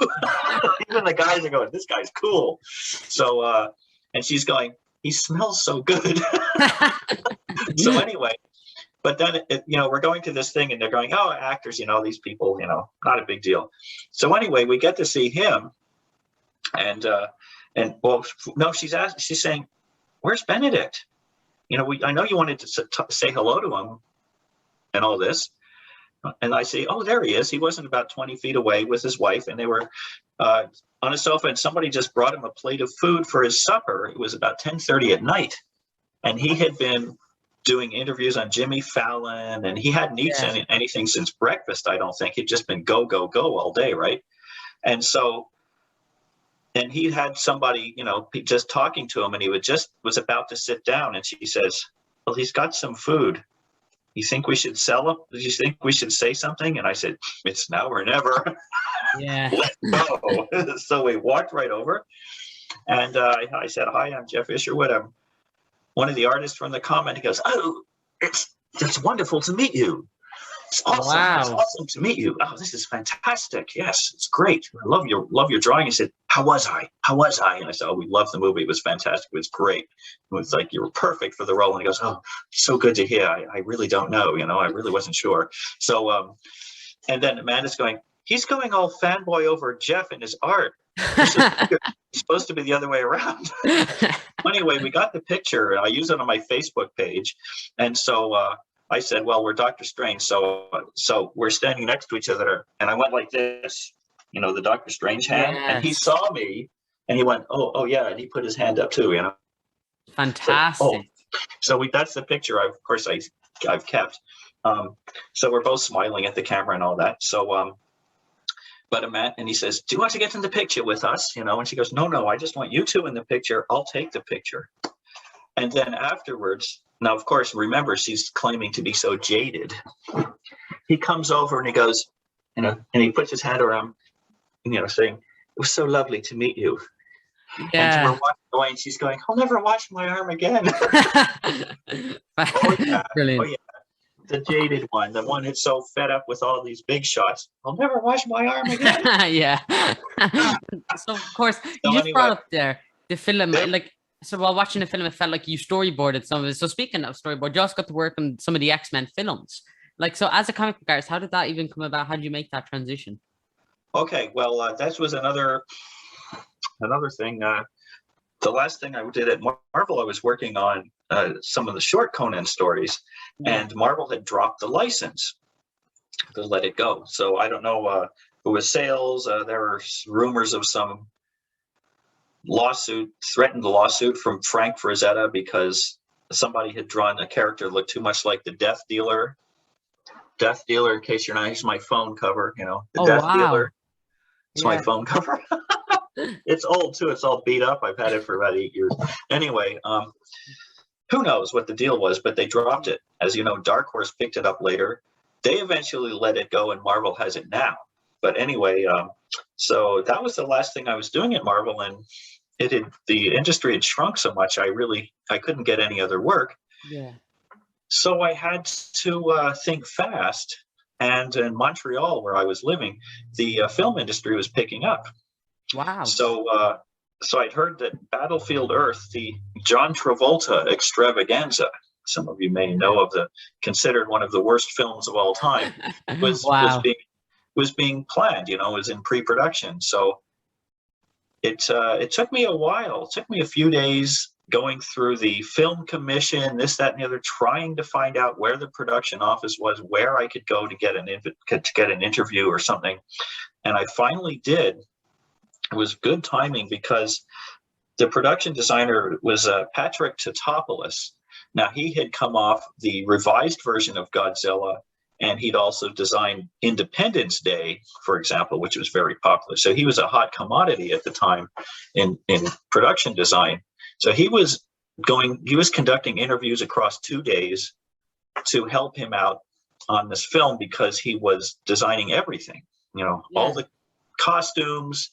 Even the guys are going, "This guy's cool." So, and she's going, "He smells so good." So anyway, but then we're going to this thing, and they're going, "Oh, actors, these people, not a big deal." So anyway, we get to see him, and well, no, she's saying, "Where's Benedict? I know you wanted to say hello to him and all this." And I say, "Oh, there he is. He wasn't about 20 feet away with his wife, and they were on a sofa, and somebody just brought him a plate of food for his supper." It was about 10:30 at night, and he had been doing interviews on Jimmy Fallon, and he hadn't eaten anything since breakfast, I don't think. He'd just been go, go, go all day, right? And so, and he had somebody, just talking to him, and he was about to sit down, and she says, "Well, he's got some food. You think we should sell him? Do you think we should say something?" And I said, "It's now or never." Yeah. Let's go. So we walked right over, and I said, "Hi, I'm Geoff Isherwood. I'm one of the artists from the comment." He goes, "Oh, it's wonderful to meet you. It's awesome. Wow. It's awesome to meet you. Oh, this is fantastic. Yes, it's great. I love your drawing." He said, How was I? And I said, "Oh, we loved the movie. It was fantastic. It was great. It was like, you were perfect for the role." And he goes, "Oh, so good to hear. I really don't know. I really wasn't sure." So, and then Amanda's going, "He's going all fanboy over Geoff and his art. It's supposed to be the other way around." Anyway, we got the picture, and I use it on my Facebook page. And so I said, "Well, we're Doctor Strange, so we're standing next to each other." And I went like this, the Doctor Strange hand. Yes. And he saw me, and he went, oh yeah, and he put his hand up too, Fantastic. So that's the picture. I've kept. So we're both smiling at the camera and all that. So but and he says, "Do you want to get in the picture with us?" And she goes, No, I just want you two in the picture. I'll take the picture. And then afterwards, now, of course, remember, she's claiming to be so jaded. He comes over and he goes, and he puts his hand around, saying, "It was so lovely to meet you." Yeah. And we're walking away, and she's going, "I'll never wash my arm again." Oh, yeah. Brilliant. Oh, yeah. The jaded one, the one who's so fed up with all these big shots. "I'll never wash my arm again." Yeah. So of course, you just brought up there the film. So while watching the film, it felt like you storyboarded some of it. So speaking of storyboard, you also got to work on some of the X-Men films. So as a comic book artist, how did that even come about? How did you make that transition? Okay, well, that was another another thing, the last thing I did at Marvel, I was working on some of the short Conan stories, and Marvel had dropped the license to let it go. So I don't know if it was sales. There were rumors of some threatened lawsuit from Frank Frazetta because somebody had drawn a character that looked too much like the Death Dealer. Death Dealer, in case you're not, he's my phone cover, the Death Dealer. It's my phone cover. It's old too. It's all beat up. I've had it for about 8 years. Anyway, who knows what the deal was, but they dropped it. As you know, Dark Horse picked it up later. They eventually let it go, and Marvel has it now. But anyway, so that was the last thing I was doing at Marvel, and the industry had shrunk so much. I couldn't get any other work. Yeah. So I had to think fast. And in Montreal, where I was living, the film industry was picking up. Wow. So I'd heard that Battlefield Earth, the John Travolta extravaganza, some of you may know considered one of the worst films of all time, was being planned. Was in pre-production. So it took me a while. It took me a few days going through the film commission, this, that, and the other, trying to find out where the production office was, where I could go to get an interview or something. And I finally did. It was good timing because the production designer was Patrick Tatopoulos. Now, he had come off the revised version of Godzilla, and he'd also designed Independence Day, for example, which was very popular. So he was a hot commodity at the time in production design. So he was conducting interviews across 2 days to help him out on this film because he was designing everything, all the costumes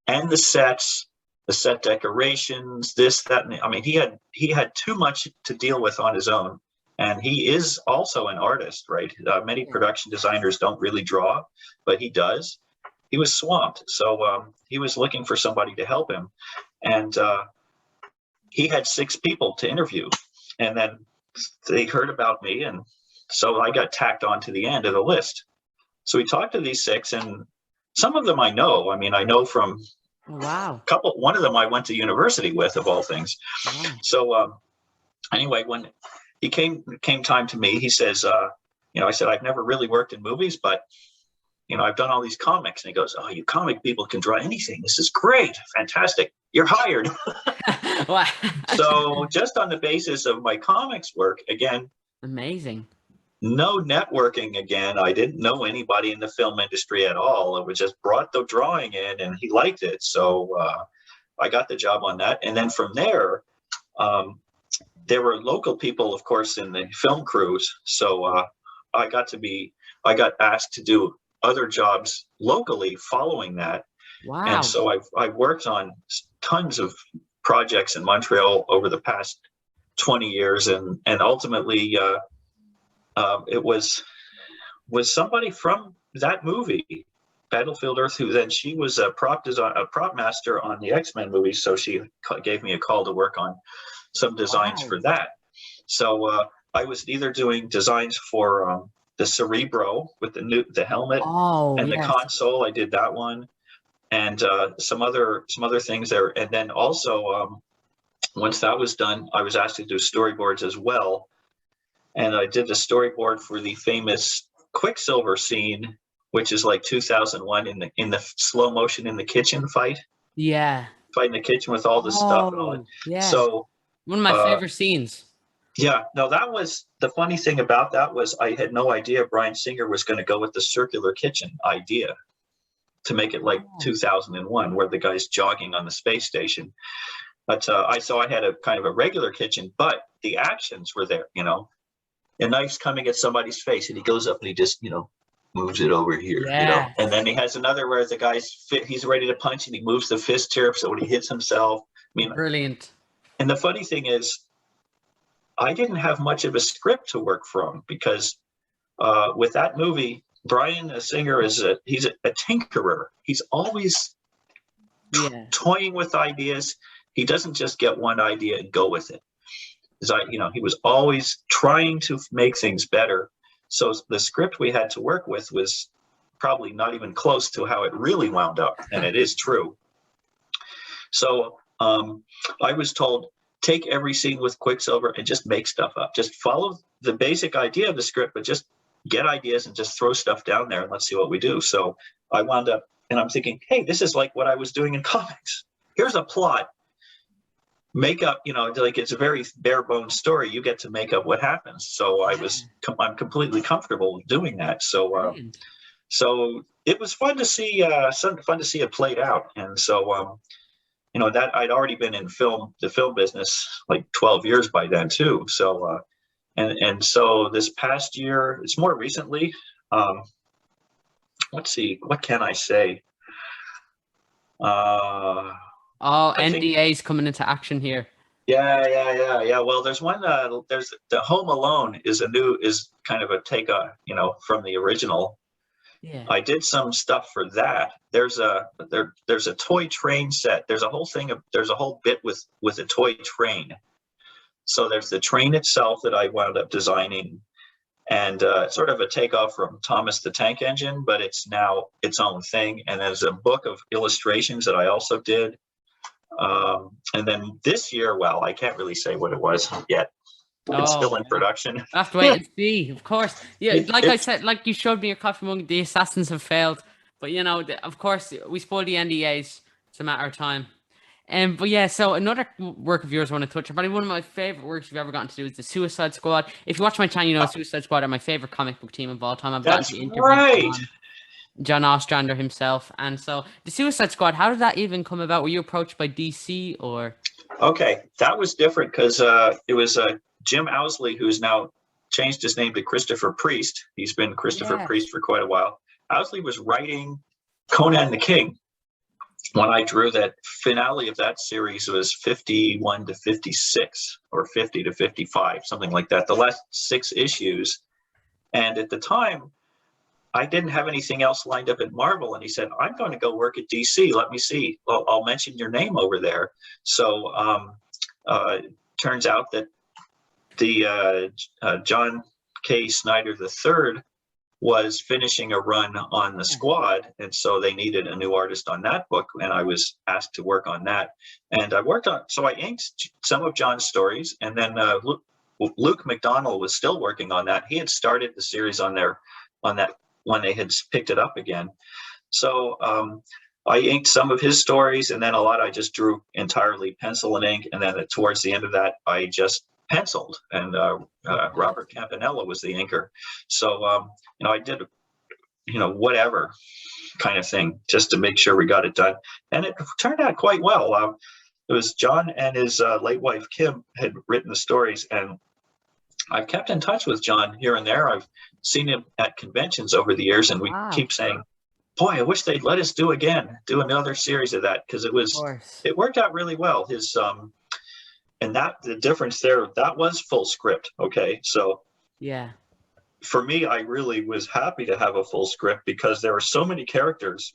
and the sets, the set decorations, this, that, and he had too much to deal with on his own. And he is also an artist, right? Many production designers don't really draw, but he does. He was swamped. So he was looking for somebody to help him. And he had 6 people to interview, and then they heard about me, and so I got tacked on to the end of the list. So we talked to these 6, and some of them I know. I know from one of them I went to university with, of all things. Wow. So anyway, when he came time to me, he says, I said, I've never really worked in movies, but I've done all these comics. And he goes, oh, you comic people can draw anything. This is great. Fantastic. You're hired. So just on the basis of my comics work, again. Amazing. No networking again. I didn't know anybody in the film industry at all. It was just brought the drawing in and he liked it. So I got the job on that. And then from there, there were local people, of course, in the film crews. So I got asked to do other jobs locally following that. Wow. And so I've worked on tons of projects in Montreal over the past 20 years. And ultimately, it was somebody from that movie, Battlefield Earth, who then she was a prop master on the X-Men movie. So she gave me a call to work on some designs for that. So I was either doing designs for the Cerebro with the helmet and the console. I did that one, and some other things there. And then also once that was done, I was asked to do storyboards as well. And I did the storyboard for the famous Quicksilver scene, which is like 2001 in the slow motion in the kitchen fight. Yeah. Fight in the kitchen with all the stuff and all that. Yeah. So one of my favorite scenes. Yeah. No, that was the funny thing about that was I had no idea Bryan Singer was going to go with the circular kitchen idea to make it like 2001, where the guy's jogging on the space station. But I had a kind of a regular kitchen, but the actions were there, a knife's coming at somebody's face and he goes up and he just, moves it over here, and then he has another where the guy's he's ready to punch and he moves the fist here so when he hits himself. Brilliant. And the funny thing is, I didn't have much of a script to work from because with that movie, Bryan Singer he's a tinkerer. He's always toying with ideas. He doesn't just get one idea and go with it. He was always trying to make things better. So the script we had to work with was probably not even close to how it really wound up, and it is true. So I was told, take every scene with Quicksilver and just make stuff up. Just follow the basic idea of the script, but just get ideas and just throw stuff down there and let's see what we do. So I wound up, and I'm thinking, hey, this is like what I was doing in comics. Here's a plot. Make up, like it's a very bare bones story. You get to make up what happens. So I'm completely comfortable doing that. So so it was fun to see it played out. And so that I'd already been in the film business like 12 years by then too. So and so this past year, it's more recently. Let's see, what can I say? NDA's coming into action here. Yeah. Well, there's one. There's the Home Alone is kind of a take on, from the original. Yeah. I did some stuff for that. There's a toy train set. There's a whole bit with a toy train. So there's the train itself that I wound up designing, and sort of a takeoff from Thomas the Tank Engine, but it's now its own thing. And there's a book of illustrations that I also did. And then this year, well, I can't really say what it was yet. It's still in production. I have to wait and see, of course. Yeah, I said, like you showed me your coffee mug, the assassins have failed. But, of course, we spoil the NDAs. It's a matter of time. But yeah, so another work of yours I want to touch on. Probably one of my favorite works you've ever gotten to do is the Suicide Squad. If you watch my channel, Suicide Squad are my favorite comic book team of all time. That's right. John Ostrander himself. And so the Suicide Squad, how did that even come about? Were you approached by DC or? Okay, that was different because it was Jim Owsley, who's now changed his name to Christopher Priest. He's been Christopher Priest for quite a while. Owsley was writing Conan the King when I drew that finale of that series. Was 51 to 56 or 50 to 55, something like that, the last 6 issues. And at the time, I didn't have anything else lined up at Marvel, and he said, I'm going to go work at DC. Let me see. Well, I'll mention your name over there. So turns out that the John K. Snyder III was finishing a run on the Squad, and so they needed a new artist on that book, and I was asked to work on that. And I inked some of John's stories, and then Luke McDonnell was still working on that. He had started the series on that when they had picked it up again. So I inked some of his stories, and then a lot I just drew entirely pencil and ink, and then towards the end of that, I just penciled, and Robert Campanella was the inker. So I did whatever kind of thing just to make sure we got it done, and it turned out quite well. It was John and his late wife Kim had written the stories, and I've kept in touch with John here and there. I've seen him at conventions over the years, and we keep saying, boy, I wish they'd let us do another series of that, because it worked out really well. His and that the difference there, that was full script. Okay, so yeah, for me, I really was happy to have a full script because there were so many characters.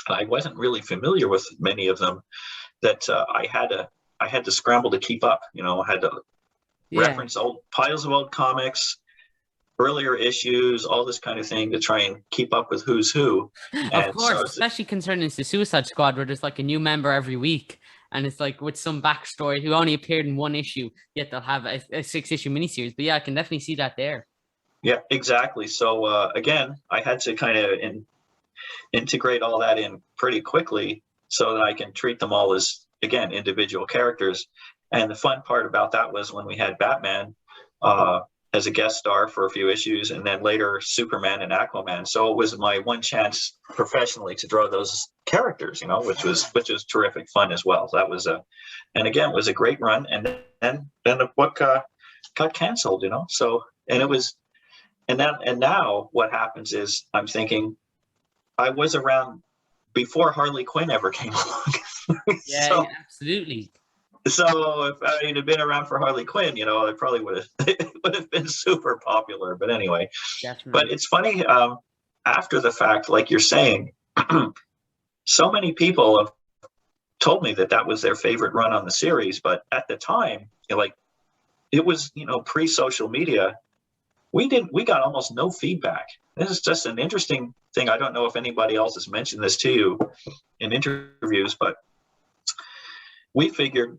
I wasn't really familiar with many of them that I had to scramble to keep up. I had to reference old piles of old comics, earlier issues, all this kind of thing to try and keep up with who's who. Of course, especially concerning the Suicide Squad, where there's like a new member every week, and it's like with some backstory who only appeared in one issue, yet they'll have a 6-issue miniseries. But yeah, I can definitely see that there. Yeah, exactly. So again, I had to kind of integrate all that in pretty quickly so that I can treat them all as, again, individual characters. And the fun part about that was when we had Batman as a guest star for a few issues, and then later Superman and Aquaman. So it was my one chance professionally to draw those characters, which was terrific fun as well. So that was and again, it was a great run. And then the book got canceled, So, and it was, and now what happens is I'm thinking I was around before Harley Quinn ever came along. Yeah, absolutely. So if I had been around for Harley Quinn, it probably would have been super popular. But anyway, definitely. But it's funny, after the fact, like you're saying, so many people have told me that was their favorite run on the series. But at the time, it was, pre-social media, we got almost no feedback. This is just an interesting thing. I don't know if anybody else has mentioned this to you in interviews, but we figured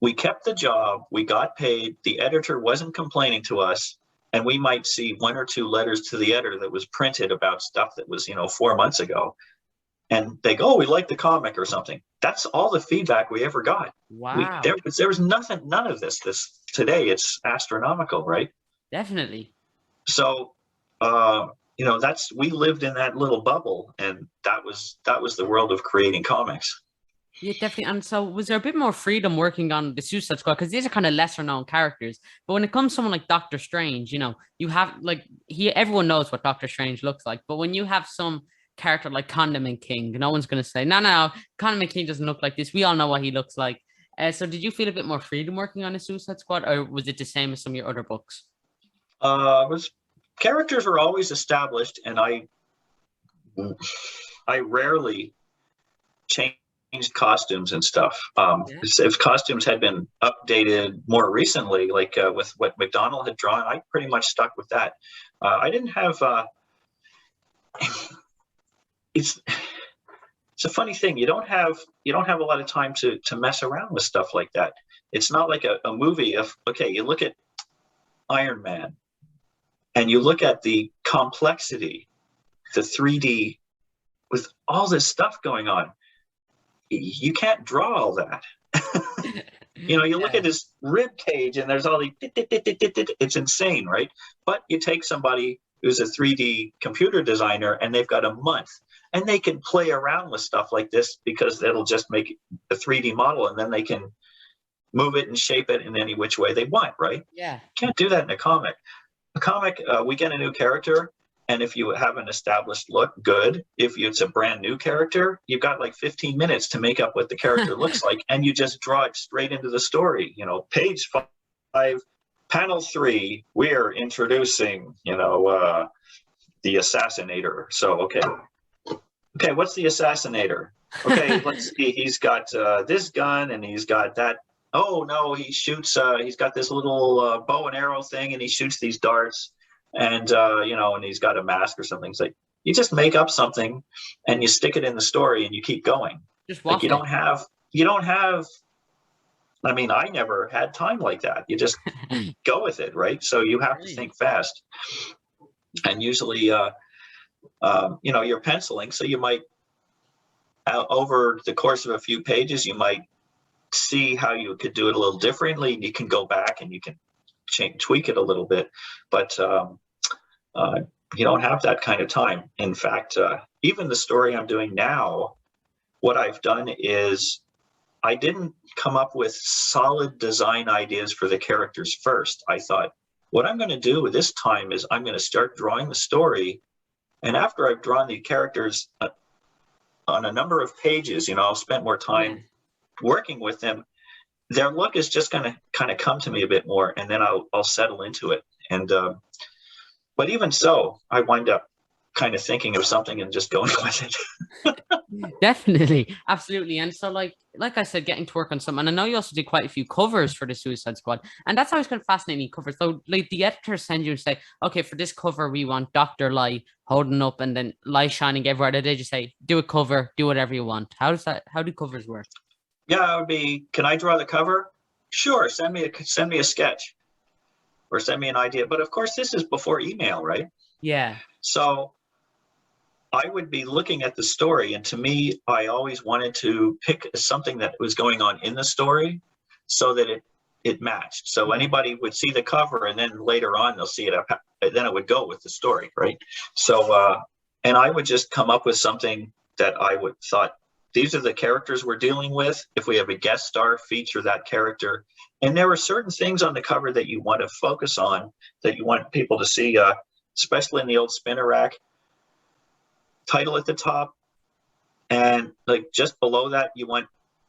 we kept the job, we got paid, the editor wasn't complaining to us, and we might see 1 or 2 letters to the editor that was printed about stuff that was, 4 months ago. And they go, oh, we like the comic or something. That's all the feedback we ever got. Wow. There was nothing, none of this today. It's astronomical, right? Definitely. So, we lived in that little bubble, and that was the world of creating comics. Yeah, definitely. And so was there a bit more freedom working on the Suicide Squad? Because these are kind of lesser known characters. But when it comes to someone like Doctor Strange, you have everyone knows what Doctor Strange looks like. But when you have some character like Condiment King, no one's going to say, no, Condiment King doesn't look like this. We all know what he looks like. So did you feel a bit more freedom working on the Suicide Squad, or was it the same as some of your other books? Characters were always established, and I rarely changed costumes and stuff. If costumes had been updated more recently, like with what McDonald had drawn, I pretty much stuck with that. I didn't have. It's a funny thing. You don't have a lot of time to mess around with stuff like that. It's not like a movie. You look at Iron Man, and you look at the complexity, the 3D, with all this stuff going on. You can't draw all that. You look at his rib cage, and there's all the it's insane, right? But you take somebody who's a 3D computer designer, and they've got a month, and they can play around with stuff like this because it'll just make a 3D model, and then they can move it and shape it in any which way they want, right? Yeah. Can't do that in a comic. A comic, we get a new character, and if you have an established look, good. If it's a brand new character, you've got like 15 minutes to make up what the character looks like, and you just draw it straight into the story. Page 5, panel 3, we're introducing, the Assassinator. So, okay, what's the Assassinator? Okay, let's see. He's got this gun, and he's got that. Oh no, he shoots. He's got this little bow and arrow thing, and he shoots these darts. And and he's got a mask or something. It's like you just make up something and you stick it in the story and you keep going. Just walk. You don't have. I mean, I never had time like that. You just go with it, right? So you have to think fast. And usually, you're penciling, so you might over the course of a few pages, you might see how you could do it a little differently. You can go back and you can tweak it a little bit, but you don't have that kind of time. In fact, even the story I'm doing now, what I've done is I didn't come up with solid design ideas for the characters first. I thought, what I'm going to do this time is I'm going to start drawing the story, and after I've drawn the characters on a number of pages, I'll spend more time working with them. Their look is just going to kind of come to me a bit more, and then I'll settle into it. And but even so, I wind up kind of thinking of something and just going with it. Definitely, absolutely. And so, like I said, getting to work on something. And I know you also did quite a few covers for the Suicide Squad, and that's always kind of fascinating. Covers, so like the editors send you and say, okay, for this cover we want Dr. Light holding up and then light shining everywhere. They just say, do a cover, do whatever you want. How do covers work? Yeah, it would be, can I draw the cover? Sure, send me a sketch or send me an idea. But of course, this is before email, right? Yeah. So I would be looking at the story, and to me, I always wanted to pick something that was going on in the story so that it matched. So anybody would see the cover, and then later on they'll see it up, then it would go with the story, right? So and I would just come up with something that I would thought, these are the characters we're dealing with. If we have a guest star, feature that character. And there are certain things on the cover that you want to focus on, that you want people to see, especially in the old spinner rack. Title at the top, and like just below that, you want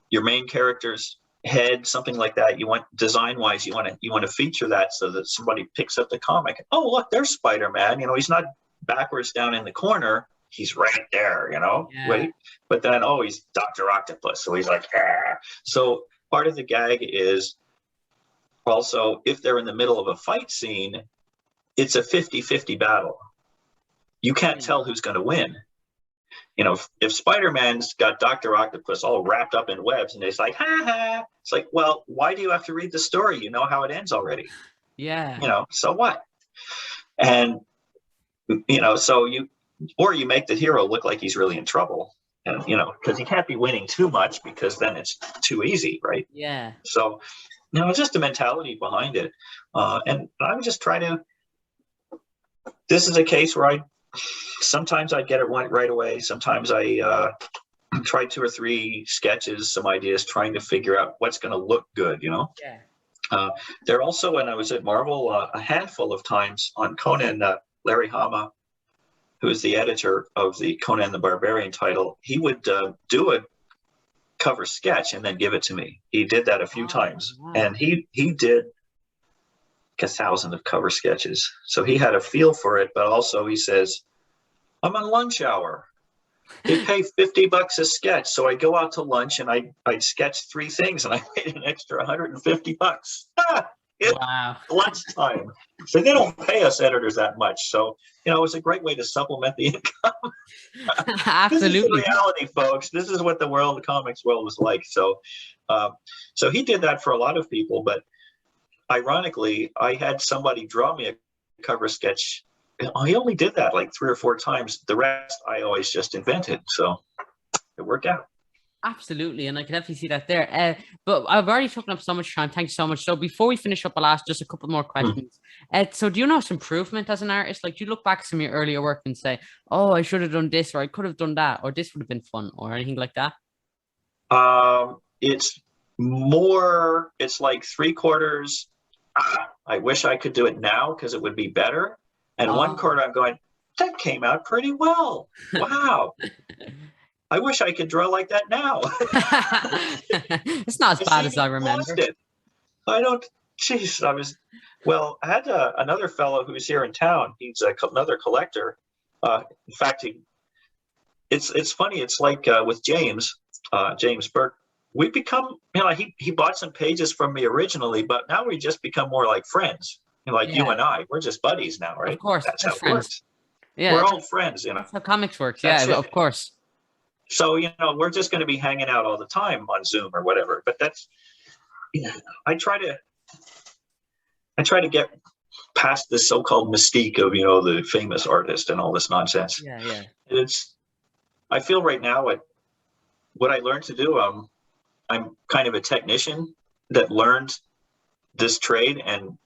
your main character's head, something like that. You want, design-wise, you want to feature that so that somebody picks up the comic. Oh, look, there's Spider-Man. He's not backwards down in the corner. He's right there, Wait. But then, he's Dr. Octopus. So he's like, ah. So part of the gag is also, if they're in the middle of a fight scene, it's a 50-50 battle. You can't tell who's going to win. you know, if Spider-Man's got Dr. Octopus all wrapped up in webs and it's like, ha ha, it's like, well, why do you have to read the story? You know how it ends already. Yeah. You know, so what? And, you know, so you make the hero look like he's really in trouble. And, you know, because he can't be winning too much because then it's too easy, right? Yeah. So, you know, it's just the mentality behind it. And I would just try to, this is a case where sometimes I get it right away. Sometimes I try 2 or 3 sketches, some ideas, trying to figure out what's going to look good, you know? Yeah. There also, when I was at Marvel, a handful of times on Conan, Larry Hama, who is the editor of the Conan the Barbarian title, he would do a cover sketch and then give it to me. He did that a few times. Wow. And he did 1,000 of cover sketches. So he had a feel for it, but also he says, I'm on lunch hour. They pay $50 a sketch. So I go out to lunch and I'd sketch 3 things and I made an extra $150. It's Wow. lunchtime. So they don't pay us editors that much. So, you know, it was a great way to supplement the income. Absolutely. This is the reality, folks. This is what the comics world is like. So, so he did that for a lot of people, but ironically, I had somebody draw me a cover sketch. I only did that like 3 or 4 times. The rest I always just invented. So it worked out. Absolutely, and I can definitely see that there. But I've already taken up so much time. Thank you so much. So before we finish up, I'll ask just a couple more questions. So do you notice improvement as an artist? Like, do you look back at some of your earlier work and say, oh, I should have done this, or I could have done that, or this would have been fun, or anything like that? It's more, it's like 3/4. I wish I could do it now because it would be better. And 1/4, I'm going, that came out pretty well. Wow. I wish I could draw like that now. It's not as bad as I remember. I don't, geez, I had another fellow who's here in town. He's another collector. In fact, it's funny. It's like with James Burke, we become, you know, he bought some pages from me originally, but now we just become more like friends. You know, like you and I, we're just buddies now, right? Of course. That's how it friends. works. Yeah. We're old friends, you know. That's how comics works. Yeah, of course. So, you know, we're just going to be hanging out all the time on Zoom or whatever. But that's, you know, I try to get past the so-called mystique of, you know, the famous artist and all this nonsense. Yeah. I feel right now what I learned to do, I'm kind of a technician that learned this trade, and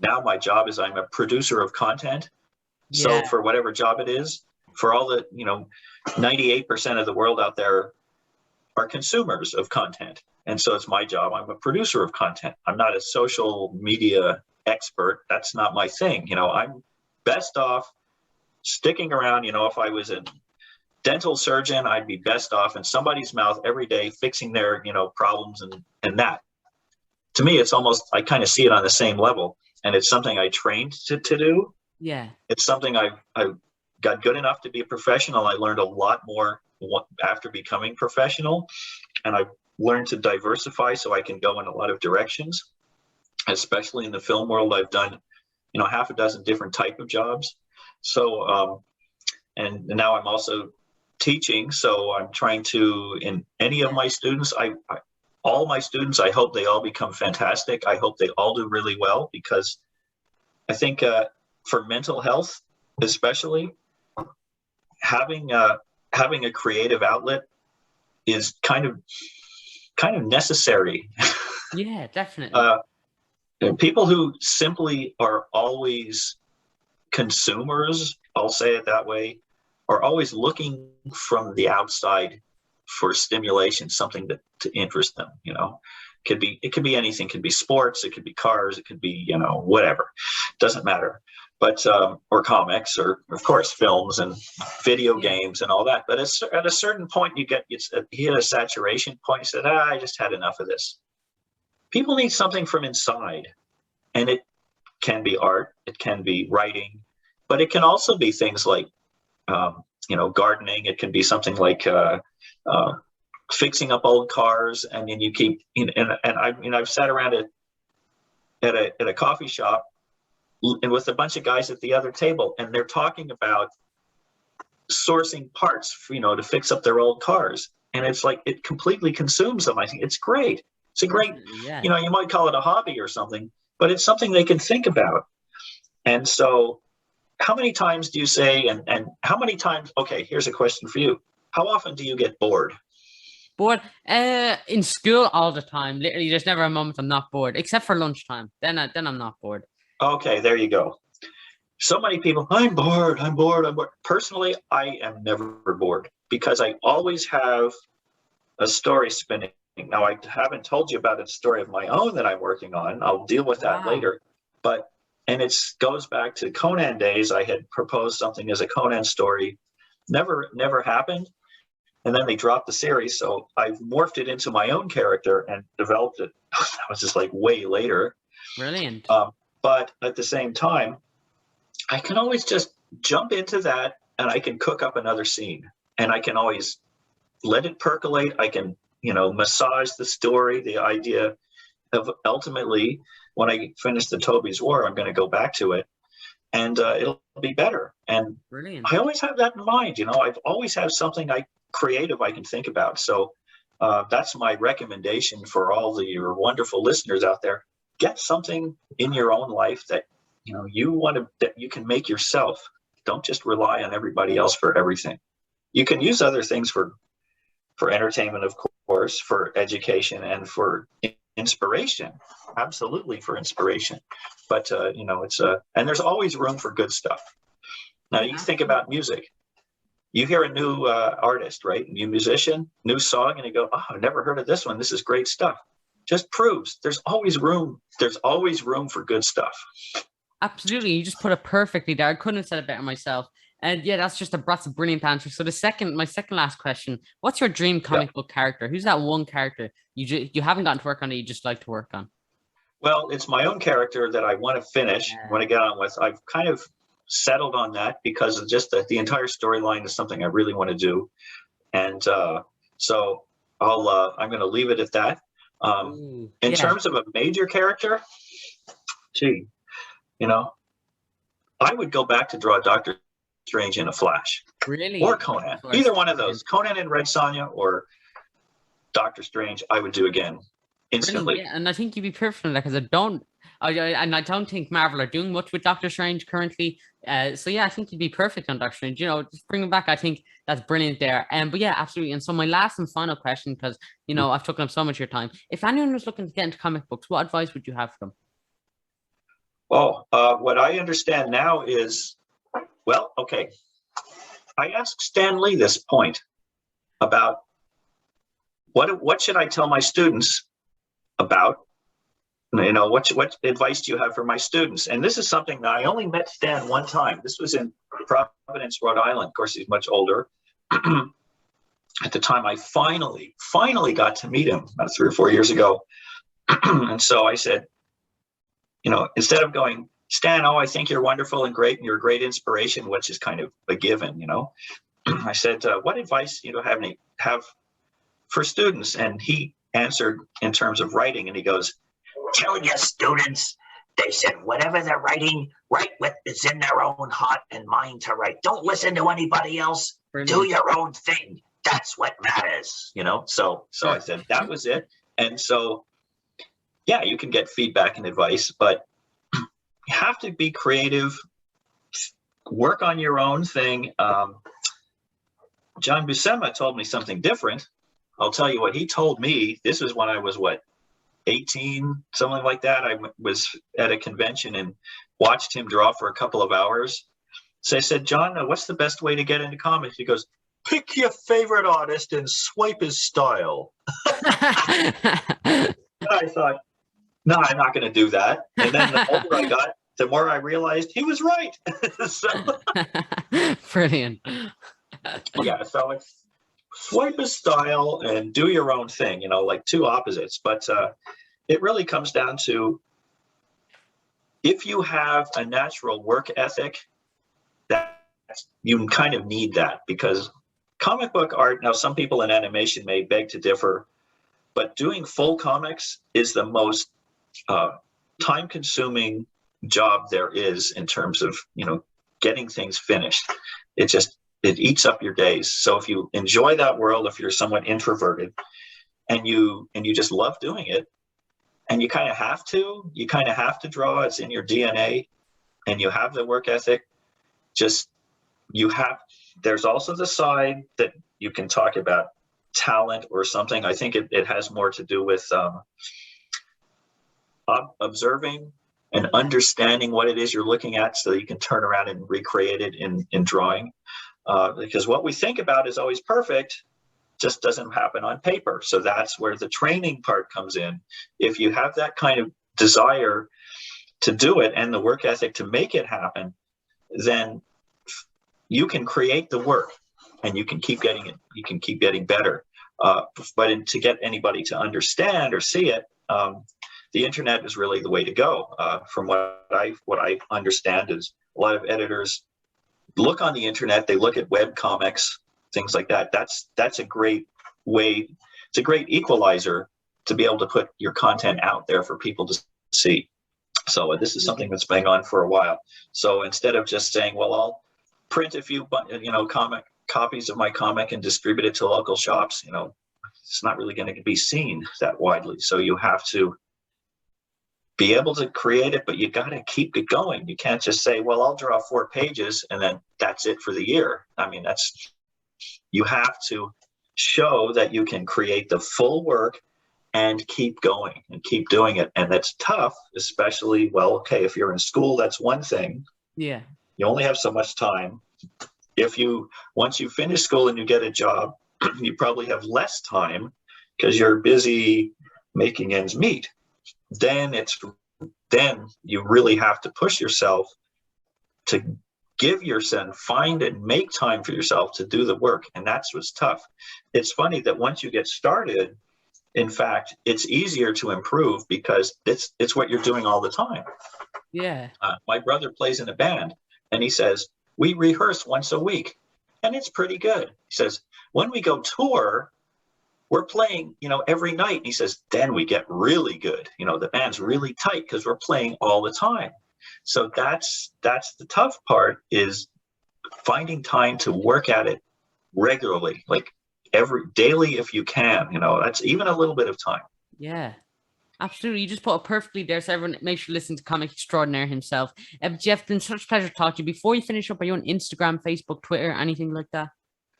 now my job is I'm a producer of content. So for whatever job it is, for all the, you know, 98% of the world out there are consumers of content. And so it's my job. I'm a producer of content. I'm not a social media expert. That's not my thing. You know, I'm best off sticking around. You know, if I was a dental surgeon, I'd be best off in somebody's mouth every day, fixing their, you know, problems and that. To me, it's almost, I kind of see it on the same level. And it's something I trained to do. Yeah. It's something I've got good enough to be a professional. I learned a lot more after becoming professional, and I've learned to diversify so I can go in a lot of directions, especially in the film world. I've done, you know, 6 different type of jobs. So, and now I'm also teaching. So I'm trying to, in any of my students, all my students, I hope they all become fantastic. I hope they all do really well, because I think for mental health, especially, having a creative outlet is kind of necessary. Yeah, definitely. People who simply are always consumers, I'll say it that way, are always looking from the outside for stimulation, something to interest them. You know, it could be anything. It could be sports, it could be cars, it could be, you know, whatever. Doesn't matter. But or comics, or of course films and video games and all that. But at a certain point, you hit a saturation point. You said, I just had enough of this. People need something from inside, and it can be art, it can be writing, but it can also be things like, you know, gardening. It can be something like fixing up old cars, and then you keep. I've sat around at a coffee shop and with a bunch of guys at the other table, and they're talking about sourcing parts, to fix up their old cars. And it's like, it completely consumes them. I think it's great. It's a great, Yeah. you might call it a hobby or something, but it's something they can think about. And so how many times do you say, and how many times, okay, here's a question for you. How often do you get bored? Bored? In school all the time. Literally, there's never a moment I'm not bored, except for lunchtime. Then I'm not bored. Okay, there you go. So many people, I'm bored. Personally, I am never bored because I always have a story spinning. Now, I haven't told you about a story of my own that I'm working on. I'll deal with that later. And it goes back to Conan days. I had proposed something as a Conan story. Never happened. And then they dropped the series. So I've morphed it into my own character and developed it. That was just like way later. Brilliant. But at the same time, I can always just jump into that and I can cook up another scene. And I can always let it percolate. I can, massage the story, the idea of ultimately, when I finish the Toby's War, I'm going to go back to it and it'll be better. And brilliant. I always have that in mind. I've always have something creative I can think about. So that's my recommendation for all your wonderful listeners out there. Get something in your own life that that you can make yourself. Don't just rely on everybody else for everything. You can use other things for entertainment, of course, for education and for inspiration. Absolutely, for inspiration. But it's and there's always room for good stuff. Now you think about music. You hear a new artist, right? New musician, new song, and you go, "Oh, I've never heard of this one. This is great stuff." Just proves there's always room. There's always room for good stuff. Absolutely, you just put it perfectly there. I couldn't have said it better myself. And yeah, that's a brilliant answer. So my second last question: what's your dream comic book character? Who's that one character you haven't gotten to work on that you just like to work on? Well, it's my own character that I want to finish. Want to get on with. I've kind of settled on that because of just the entire storyline is something I really want to do, and so I'm going to leave it at that. In terms of a major character, I would go back to draw Doctor Strange in a flash. Really? Or Conan. Either one of those. Conan and Red Sonja or Doctor Strange, I would do again instantly. Yeah, and I think you'd be perfect in that because I don't think Marvel are doing much with Doctor Strange currently. So yeah, I think you'd be perfect on Doctor Strange. Just bring him back. I think that's brilliant there. But yeah, absolutely. And so my last and final question, because I've taken up so much of your time. If anyone was looking to get into comic books, what advice would you have for them? Well, what I understand now is, okay. I asked Stan Lee this point about what should I tell my students about, what advice do you have for my students? And this is something that I only met Stan one time. This was in Providence, Rhode Island. Of course, he's much older. At the time, I finally got to meet him about 3 or 4 years ago. And so I said, instead of going, Stan, I think you're wonderful and great and you're a great inspiration, which is kind of a given, I said, what advice do you have for students? And he answered in terms of writing, and he goes, tell your students, they said, whatever they're writing, write what is in their own heart and mind to write. Don't listen to anybody else. Brilliant. Do your own thing. That's what matters, So I said, that was it. And so, yeah, you can get feedback and advice, but you have to be creative, work on your own thing. John Buscema told me something different. I'll tell you what he told me. This was when I was, 18, something like that. I was at a convention and watched him draw for a couple of hours. So I said, John, what's the best way to get into comics? He goes, pick your favorite artist and swipe his style. And I thought, no, I'm not going to do that. And then the older I got, the more I realized he was right. Brilliant. Yeah, so it's swipe his style and do your own thing, like two opposites. But it really comes down to, if you have a natural work ethic, that you kind of need that, because comic book art, now some people in animation may beg to differ, but doing full comics is the most time-consuming job there is in terms of getting things finished. it eats up your days. So if you enjoy that world, if you're somewhat introverted and you just love doing it, and you kind of have to draw, it's in your DNA, and you have the work ethic, just there's also the side that you can talk about talent or something. I think it has more to do with observing and understanding what it is you're looking at, so that you can turn around and recreate it in drawing. Because what we think about is always perfect, just doesn't happen on paper. So that's where the training part comes in. If you have that kind of desire to do it and the work ethic to make it happen, then you can create the work and you can keep getting it. You can keep getting better. But to get anybody to understand or see it, the internet is really the way to go. From what I understand is a lot of editors look on the internet, they look at web comics, things like that. That's a great way. It's a great equalizer to be able to put your content out there for people to see. So this is something that's been on for a while. So instead of just saying, well, I'll print a few, comic copies of my comic and distribute it to local shops, it's not really going to be seen that widely. So you have to be able to create it, but you got to keep it going. You can't just say, well, I'll draw 4 pages and then that's it for the year. I mean, you have to show that you can create the full work and keep going and keep doing it. And that's tough, especially, if you're in school, that's one thing. Yeah. You only have so much time. Once you finish school and you get a job, you probably have less time because you're busy making ends meet. Then you really have to push yourself to find and make time for yourself to do the work. And that's what's tough. It's funny that once you get started, in fact, it's easier to improve because it's what you're doing all the time. Yeah. My brother plays in a band and he says, we rehearse once a week and it's pretty good. He says, when we go tour, we're playing, every night. And he says, then we get really good. The band's really tight because we're playing all the time. So that's the tough part, is finding time to work at it regularly, like daily if you can. That's even a little bit of time. Yeah. Absolutely. You just put it perfectly there. So everyone, make sure to listen to Comic Extraordinaire himself. Geoff, it's been such a pleasure to talk to you. Before you finish up, are you on Instagram, Facebook, Twitter, anything like that?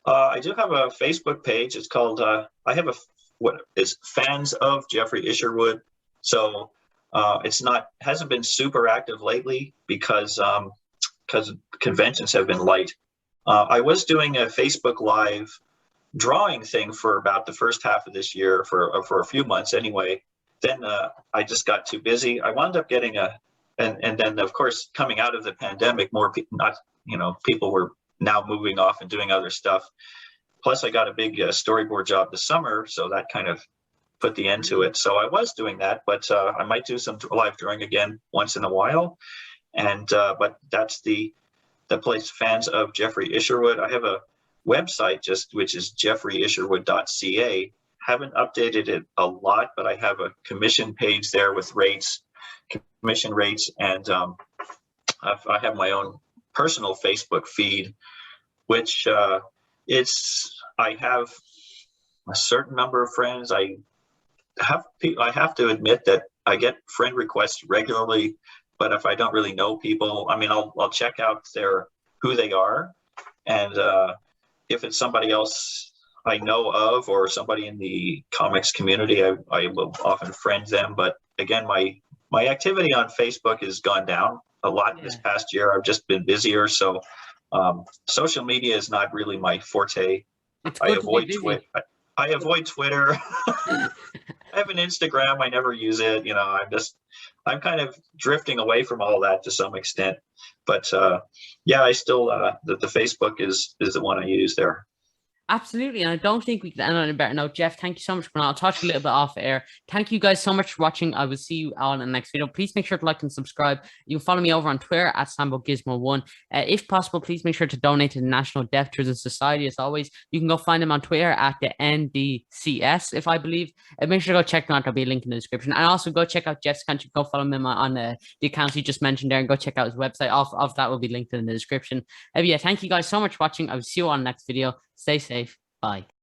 I do have a Facebook page. It's called, I have what is Fans of Geoffrey Isherwood. So hasn't been super active lately because conventions have been light. I was doing a Facebook Live drawing thing for about the first half of this year for a few months anyway. Then I just got too busy. I wound up getting and then of course coming out of the pandemic, more people were now moving off and doing other stuff. Plus I got a big storyboard job this summer, so that kind of put the end to it. So I was doing that, but I might do some live drawing again once in a while. And but that's the place, Fans of Geoffrey Isherwood. I have a website which is geoffreyisherwood.ca. Haven't updated it a lot, but I have a commission page there with commission rates, and I have my own personal Facebook feed, which I have a certain number of friends. I have to admit that I get friend requests regularly, but if I don't really know people, I mean, I'll check out who they are, and if it's somebody else I know of or somebody in the comics community, I will often friend them. But again, my activity on Facebook has gone down a lot this past year. I've just been busier, so social media is not really my forte. I avoid Twitter. I have an Instagram. I never use it. I'm kind of drifting away from all that to some extent. But I still the Facebook is the one I use there. Absolutely, and I don't think we can end on a better note. Geoff, thank you so much for that. I'll talk to you a little bit off air. Thank you guys so much for watching. I will see you all in the next video. Please make sure to like and subscribe. You can follow me over on Twitter at SamboGizmo1. If possible, please make sure to donate to the National Deaf Children's Society. As always, you can go find them on Twitter at the NDCS, if I believe. Make sure to go check them out. There'll be a link in the description. And also go check out Geoff's account. You can go follow him on the accounts you just mentioned there, and go check out his website. Of that will be linked in the description. Yeah, thank you guys so much for watching. I will see you all in the next video. Stay safe. Bye.